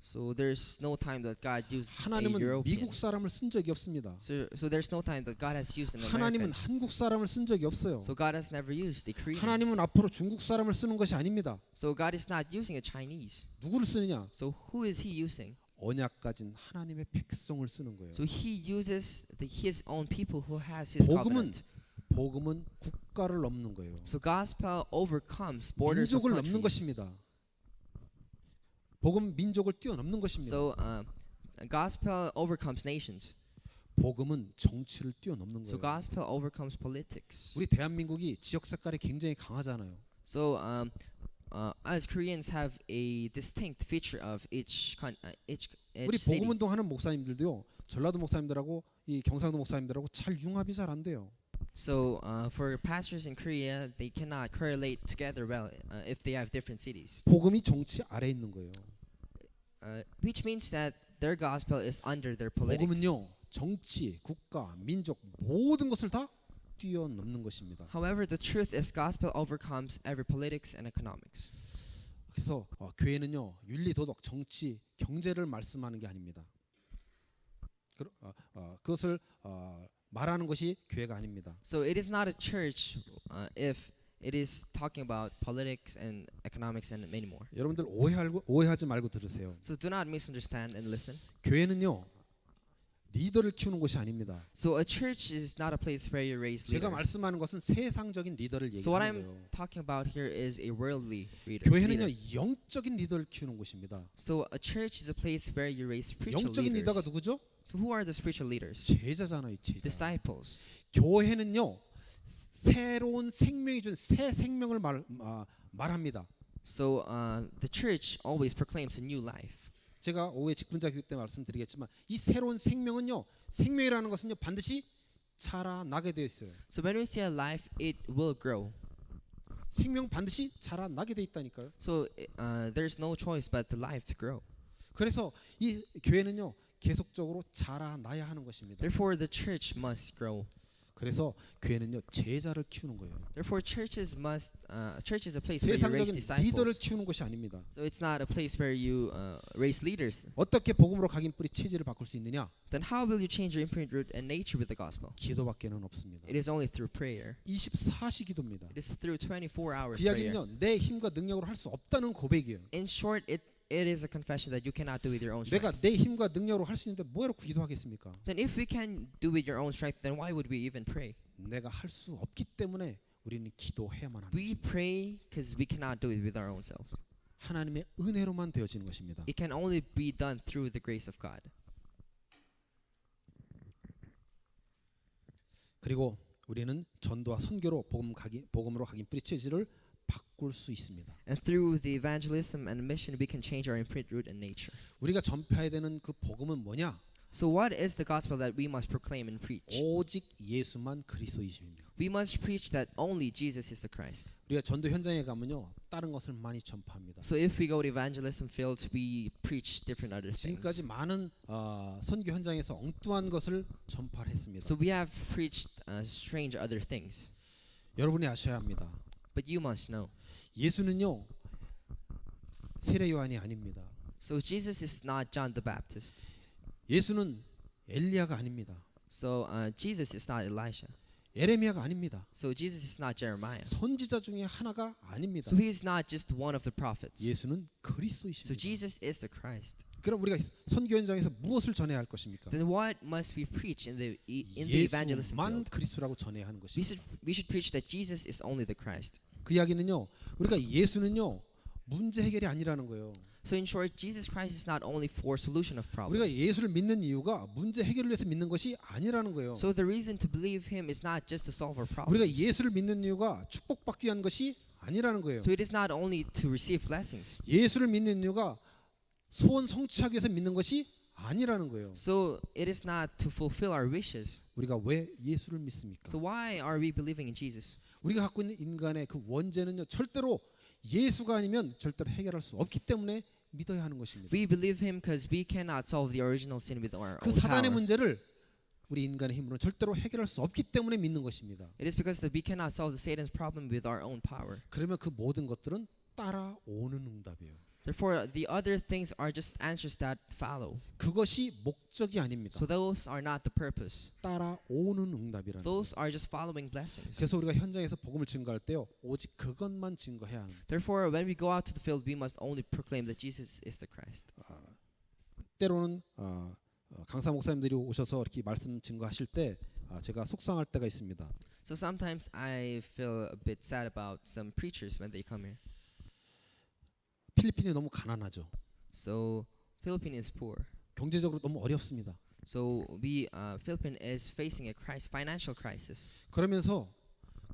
So there's no time that God used a 하나님은 European. 미국 사람을 쓴 적이 없습니다. So there's no time that God has used an 하나님은 American. 한국 사람을 쓴 적이 없어요. So God has never used a Korean. 하나님은 앞으로 중국 사람을 쓰는 것이 아닙니다. So God is not using a Chinese. 누구를 쓰느냐? So who is He using? 언약 가진 하나님의 백성을 쓰는 거예요. So He uses His own people who has His covenant. 복음은 국가를 넘는 거예요. So gospel overcomes borders of 민족을 넘는 countries. 것입니다. 복음 민족을 뛰어넘는 것입니다. So gospel overcomes nations. 복음은 정치를 뛰어넘는 So 거예요. gospel overcomes politics. 우리 대한민국이 지역 색깔이 굉장히 강하잖아요. So as Koreans have a distinct feature of each 우리 city. 복음 운동하는 목사님들도요. 전라도 목사님들하고 이 경상도 목사님들하고 잘 융합이 잘 안 돼요. So for pastors in Korea, they cannot correlate together well if they have different cities. 복음이 정치 아래 있는 거예요. Which means that their gospel is under their politics. 복음은요. 정치, 국가, 민족 모든 것을 다 뛰어넘는 것입니다. However, the truth is gospel overcomes every politics and economics. 그래서 교회는요. 윤리, 도덕, 정치, 경제를 말씀하는 게 아닙니다. 그것을 말하는 것이 교회가 아닙니다. So it is not a church if it is talking about politics and economics and many more. 여러분들 오해하지 말고 들으세요. So do not misunderstand and listen. 교회는요. 리더를 키우는 곳이 아닙니다. So a church is not a place where you raise 제가 leaders. 말씀하는 것은 세상적인 리더를 So what 얘기하는 I'm 거예요. talking about here is a worldly leader. 교회는요 영적인 리더를 키우는 곳입니다. So a church is a place where you raise spiritual 영적인 리더가 leaders. 누구죠? So who are the spiritual leaders? 제자잖아요, 제자. Disciples. 교회는요 새로운 생명이 준 새 생명을 말합니다. So the church always proclaims a new life. 제가 오후에 직분자 교육 때 말씀드리겠지만 이 새로운 생명은요 생명이라는 것은요 반드시 자라나게 되어 있어요. So when we say a life, it will grow. 생명 반드시 자라나게 되어 있다니까요. So there's no choice but the life to grow. 그래서 이 교회는요 계속적으로 자라나야 하는 것입니다. Therefore, the church must grow. 그래서 교회는요 제자를 키우는 거예요. Therefore, church is a place where you raise 세상적인 리더를 disciples. 키우는 것이 아닙니다. So it's not a place where you raise leaders. 어떻게 복음으로 각인 뿌리 체질을 바꿀 수 있느냐? Then how will you change your imprint, root, and nature with the gospel? 기도밖에는 없습니다. It is only through prayer. 24시 기도입니다. It is through 24 hours 그 prayer. 이야기는요 내 힘과 능력으로 할 수 없다는 고백이에요. In short, it is a confession that you cannot do with your own 내가 strength. 내 힘과 능력으로 할 수 있는데 뭐하러 기도하겠습니까? Then if we can do with your own strength, then why would we even pray? 내가 할 수 없기 때문에 우리는 기도해야만 하는 We 것입니다. pray because we cannot do it with our own selves. 하나님의 은혜로만 되어지는 것입니다. It can only be done through the grace of God. 그리고 우리는 전도와 선교로 복음으로 각인 뿌리 체질을 바꿀 수 있습니다. And through the evangelism and mission, we can change our imprint, root, and nature. 우리가 전파해야 되는 그 복음은 뭐냐? So what is the gospel that we must proclaim and preach? 오직 예수만 그리스도이십니다. We must preach that only Jesus is the Christ. 우리가 전도 현장에 가면요 다른 것을 많이 전파합니다. So if we go to evangelism fields, we preach different other things. 지금까지 많은 선교 현장에서 엉뚱한 것을 전파를 했습니다. So we have preached strange other things. 여러분이 아셔야 합니다. But you must know. 예수는요 세례 요한이 아닙니다. So Jesus is not John the Baptist. 예수는 엘리야가 아닙니다. So Jesus is not Elisha. 예레미야가 아닙니다. So Jesus is not Jeremiah. 선지자 중에 하나가 아닙니다. So he is not just one of the prophets. 예수는 So 그리스도이십니다. Jesus is the Christ. 그럼 우리가 선교 현장에서 무엇을 전해야 할 것입니까? Then what must we preach in the evangelism 예수만 field? 그리스도라고 전해야 하는 것입니다. We should preach that Jesus is only the Christ. 그 이야기는요. 우리가 예수는요. 문제 해결이 아니라는 거예요. So in short, Jesus Christ is not only for solution of problems. 우리가 예수를 믿는 이유가 문제 해결을 위해서 믿는 것이 아니라는 거예요. So the reason to believe him is not just to solve our 우리가 problems. 예수를 믿는 이유가 축복받기 위한 것이 아니라는 거예요. So it is not only to receive blessings. 예수를 믿는 이유가 소원 성취하기 위해서 믿는 것이 아니라는 거예요. So it is not to fulfill our wishes. 우리가 왜 예수를 믿습니까? So why are we believing in Jesus? 우리가 갖고 있는 인간의 그 원죄는요 절대로 예수가 아니면 절대로 해결할 수 없기 때문에 믿어야 하는 것입니다. We believe him because we cannot solve the original sin with our 그 own 사단의 power. 문제를 우리 인간의 힘으로는 절대로 해결할 수 없기 때문에 믿는 것입니다. It is because that we cannot solve the Satan's problem with our own power. 그러면 그 모든 것들은 따라오는 응답이에요. Therefore, the other things are just answers that follow. 그것이 목적이 아닙니다. So those are not the purpose. 따라오는 응답이라는 거예요. Those are just following blessings. 그래서 우리가 현장에서 복음을 증거할 때요, 오직 그것만 증거해야 하는. Therefore, when we go out to the field, we must only proclaim that Jesus is the Christ. 때로는 강사 목사님들이 오셔서 이렇게 말씀 증거하실 때 제가 속상할 때가 있습니다. So sometimes I feel a bit sad about some preachers when they come here. 필리핀이 너무 가난하죠. So Philippines is poor. 경제적으로 너무 어렵습니다. So Philippines is facing a financial crisis. 그러면서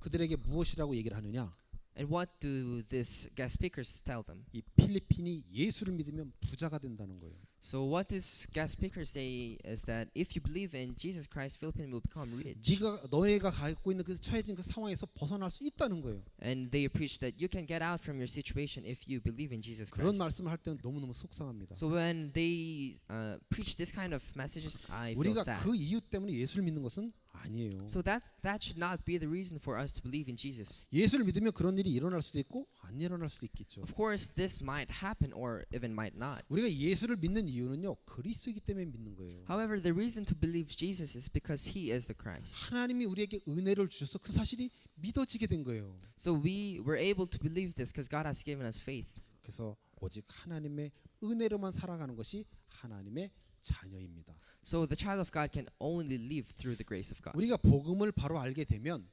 그들에게 무엇이라고 얘기를 하느냐? And what do these guest speakers tell them? 이 필리핀이 예수를 믿으면 부자가 된다는 거예요. So what these guest speakers say is that if you believe in Jesus Christ, Philippines will become rich. 너희가 갖고 있는 그 처해진 그 상황에서 벗어날 수 있다는 거예요. And they preach that you can get out from your situation if you believe in Jesus 그런 Christ. 말씀을 할 때는 너무너무 속상합니다. So when they preach this kind of messages, I feel 우리가 sad. 그 이유 때문에 예수를 믿는 것은 아니에요. So that should not be the reason for us to believe in Jesus. 예수를 믿으면 그런 일이 일어날 수도 있고 안 일어날 수도 있겠죠. Of course, this might happen or even might not. 우리가 예수를 믿는 이유는요, 그리스도이기 때문에 믿는 거예요. However, the reason to believe Jesus is because He is the Christ. 하나님이 우리에게 은혜를 주셔서 그 사실이 믿어지게 된 거예요. So we were able to believe this because God has given us faith. 그래서 오직 하나님의 은혜로만 살아가는 것이 하나님의 자녀입니다. So the child of God can only live through the grace of God. 우리가 복음을 바로 알게 되면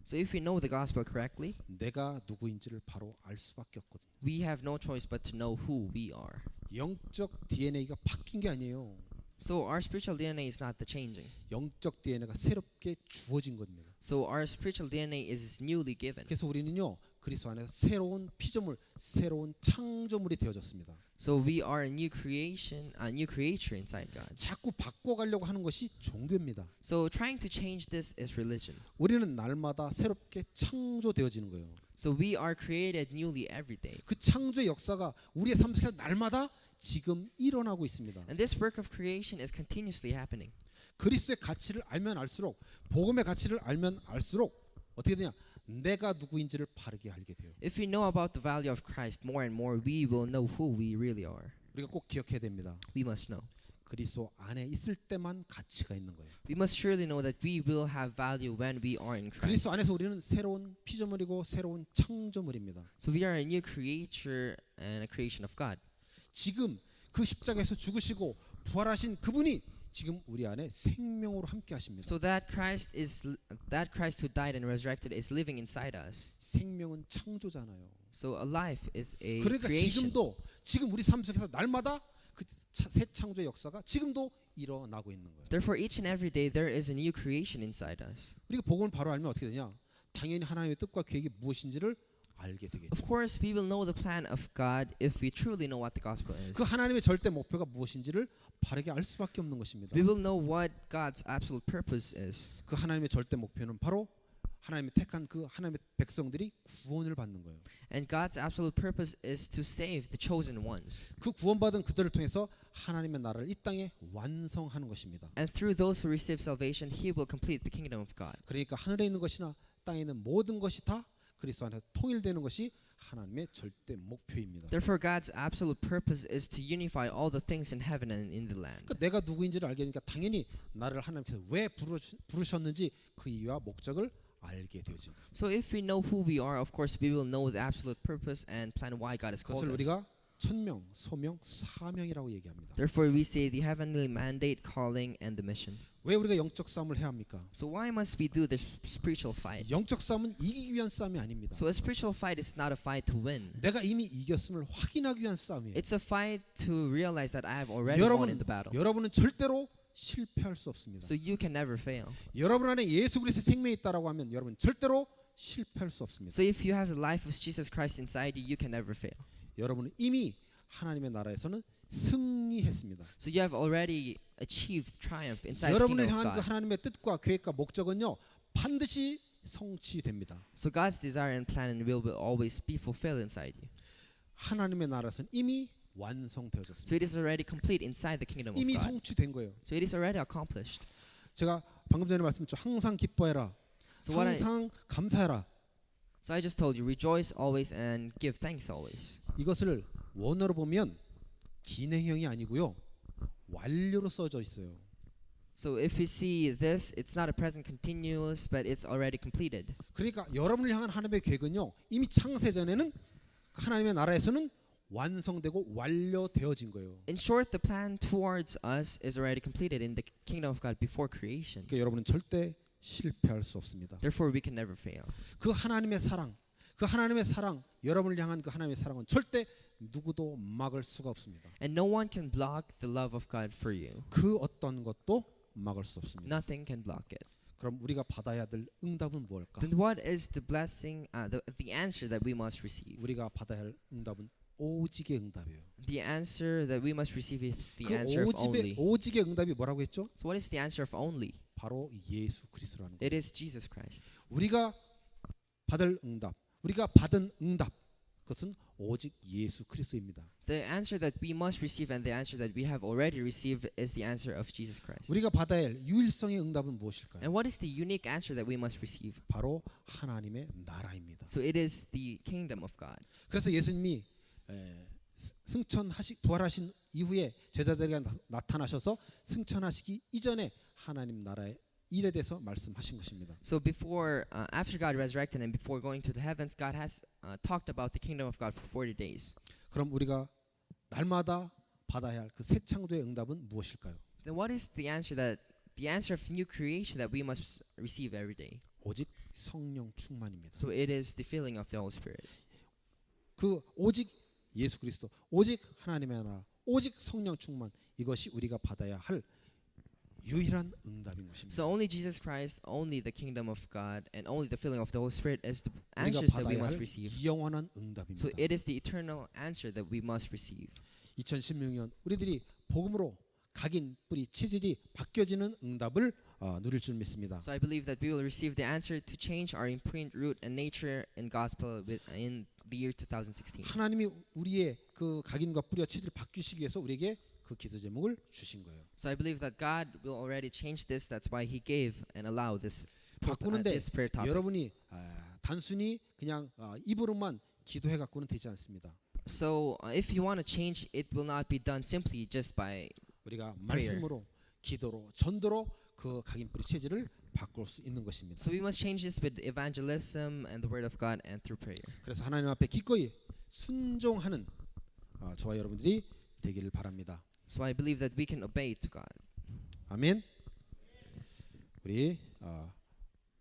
So if we know the gospel correctly, 내가 누구인지를 바로 알 수밖에 없거든요. we have no choice but to know who we are. 영적 DNA가 바뀐 게 아니에요. So our spiritual DNA is not the changing. 영적 DNA가 새롭게 주어진 겁니다. So our spiritual DNA is newly given. 그래서 우리는요, 그리스도 안에서 새로운 피조물, 새로운 창조물이 되어졌습니다. So we are a new creation, a new creature inside God. 자꾸 바꿔가려고 하는 것이 종교입니다. So trying to change this is religion. 우리는 날마다 새롭게 창조되어지는 거예요. So we are created newly every day. 그 창조의 역사가 우리의 삶 속에서 날마다 지금 일어나고 있습니다. And this work of creation is continuously happening. 그리스도의 가치를 알면 알수록, 복음의 가치를 알면 알수록 어떻게 되냐? 내가 누구인지를 바르게 알게 돼요. If we know about the value of Christ more and more, we will know who we really are. 우리가 꼭 기억해야 됩니다. We must know. 그리스도 안에 있을 때만 가치가 있는 거예요. We must surely know that we will have value when we are in Christ. 그리스도 안에서 우리는 새로운 피조물이고 새로운 창조물입니다. So we are a new creature and a creation of God. 지금 그 십자가에서 죽으시고 부활하신 그분이 지금 우리 안에 생명으로 함께 하십니다. So that Christ who died and resurrected is living inside us. 생명은 창조잖아요. So a life is a 그러니까 creation. 지금 우리 삶 속에서 날마다 그 새 창조의 역사가 지금도 일어나고 있는 거예요. Therefore, each and every day there is a new creation inside us. 우리가 복음을 바로 알면 어떻게 되냐? 당연히 하나님의 뜻과 계획이 무엇인지를 알게 되겠죠. Of course, we will know the plan of God if we truly know what the gospel is. 그 하나님의 절대 목표가 무엇인지를 바르게 알 수밖에 없는 것입니다. We will know what God's absolute purpose is. 그 하나님의 절대 목표는 바로 하나님이 택한 그 하나님의 백성들이 구원을 받는 거예요. And God's absolute purpose is to save the chosen ones. 그 구원받은 그들을 통해서 하나님의 나라를 이 땅에 완성하는 것입니다. And through those who receive salvation, He will complete the kingdom of God. 그러니까 하늘에 있는 것이나 땅에 있는 모든 것이 다 그리스도 안에서 통일되는 것이 하나님의 절대 목표입니다. Therefore, God's absolute purpose is to unify all the things in heaven and in the land. 그러니까 내가 누구인지를 알게 되니까 당연히 나를 하나님께서 왜 부르셨는지 그 이유와 목적을 알게 되죠. So if we know who we are, of course, we will know the absolute purpose and plan why God has called 그것을 us. 우리가 천명, 소명, 사명이라고 얘기합니다. Therefore, we say the heavenly mandate, calling, and the mission. 왜 우리가 영적 싸움을 해야 합니까? So why must we do this spiritual fight? 영적 싸움은 이기기 위한 싸움이 아닙니다. So a spiritual fight is not a fight to win. 내가 이미 이겼음을 확인하기 위한 싸움이에요. It's a fight to realize that I have already won in the battle. 여러분은 절대로 실패할 수 없습니다. So you can never fail. 여러분 안에 예수 그리스도의 생명이 있다라고 하면 여러분 절대로 실패할 수 없습니다. So if you have the life of Jesus Christ inside you, you can never fail. 여러분은 이미 하나님의 나라에서는 승리했습니다. So you have already achieved triumph inside the 여러분을 kingdom of 향한 그 God. 하나님의 뜻과 계획과 목적은요 반드시 성취됩니다. So God's desire and plan and will always be fulfilled inside you. 하나님의 나라는 이미 So 완성되어졌습니다. it is already complete inside the kingdom of 이미 God. 성취된 거예요. So it is already accomplished. 제가 방금 전에 말씀드렸죠. 항상 기뻐해라. So what I 항상 감사해라. So I just told you, rejoice always and give thanks always. 이것을 원어로 보면 진행형이 아니고요. 완료로 써져 있어요. So if we see this, it's not a present continuous, but it's already completed. 그러니까 여러분을 향한 하나님의 계획은요. 이미 창세 전에는 하나님의 나라에서는 완성되고 완료되어진 거예요. In short, the plan towards us is already completed in the kingdom of God before creation. 그러니까 여러분은 절대 실패할 수 없습니다. Therefore, we can never fail. 그 하나님의 사랑, 여러분을 향한 그 하나님의 사랑은 절대 누구도 막을 수가 없습니다. And no one can block the love of God for you. 그 어떤 것도 막을 수 없습니다. Nothing can block it. 그럼 우리가 받아야 될 응답은 무엇일까? Then what is the blessing, the answer that we must receive? 우리가 받아야 할 응답은 오직의 응답이에요. The answer that we must receive is the 그 answer of only. 오직의 응답이 뭐라고 했죠? So what is the answer of only? 바로 예수 그리스도라는 거예요. It is Jesus Christ. 우리가 받을 응답, 우리가 받은 응답, 그것은 오직 예수 그리스도입니다. The answer that we must receive and the answer that we have already received is the answer of Jesus Christ. 우리가 받아야 할 유일성의 응답은 무엇일까요? And what is the unique answer that we must receive? 바로 하나님의 나라입니다. So it is the kingdom of God. 그래서 예수님이 부활하신 이후에 제자들에게 나타나셔서 승천하시기 이전에 하나님 나라의 일에 대해서 말씀하신 것입니다. So before, after God resurrected and before going to the heavens, God has talked about the kingdom of God for 40 days. 그럼 우리가 날마다 받아야 할 그 새 창조의 응답은 무엇일까요? Then what is the answer of new creation that we must receive every day? 오직 성령 충만입니다. So it is the filling of the Holy Spirit. 그 오직 예수 그리스도, 오직 하나님의 나라, 오직 성령 충만, 이것이 우리가 받아야 할 유일한 응답인 것입니다. So only Jesus Christ, only the kingdom of God, and only the filling of the Holy Spirit is the 우리가 answers that we 받아야 must 할 receive. 영원한 So 응답입니다. it is the eternal answer that we must receive. 2016년 우리들이 복음으로 각인 뿌리 체질이 바뀌어지는 응답을 누릴 줄 믿습니다. So I believe that we will receive the answer to change our imprint, root, and nature in gospel in the year 2016. 하나님이 우리의 그 각인과 뿌리와 체질을 바뀌시기 위해서 우리에게 그 기도 제목을 주신 거예요. So I believe that God will already change this. That's why He gave and allowed this 바꾸는데 this prayer topic. 여러분이 단순히 그냥 입으로만 기도해 갖고는 되지 않습니다. So if you want to change, it will not be done simply just by 우리가 말씀으로, 기도로, 전도로 그 각인 뿌리 체질을 바꿀 수 있는 것입니다. So we must change this with evangelism and the word of God and through prayer. 그래서 하나님 앞에 기꺼이 순종하는 저와 여러분들이 되기를 바랍니다. So I believe that we can obey to God. 아멘. 우리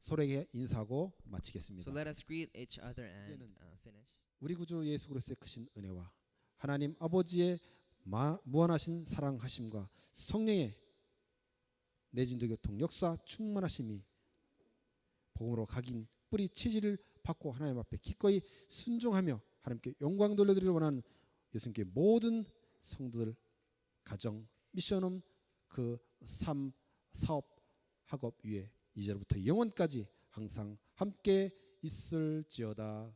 서로에게 인사하고 마치겠습니다. So let us greet each other and 이제는 finish. 우리 구주 예수 그리스도의 크신 은혜와 하나님 아버지의 무한하신 사랑하심과 성령의 내진도 교통 역사 충만하심이 복음으로 각인 뿌리 체질을 받고 하나님 앞에 기꺼이 순종하며 하나님께 영광 돌려드리를 원하는 예수님께 모든 성도들 가정 미션홈 그 삶 사업 학업 위에 이제로부터 영원까지 항상 함께 있을지어다.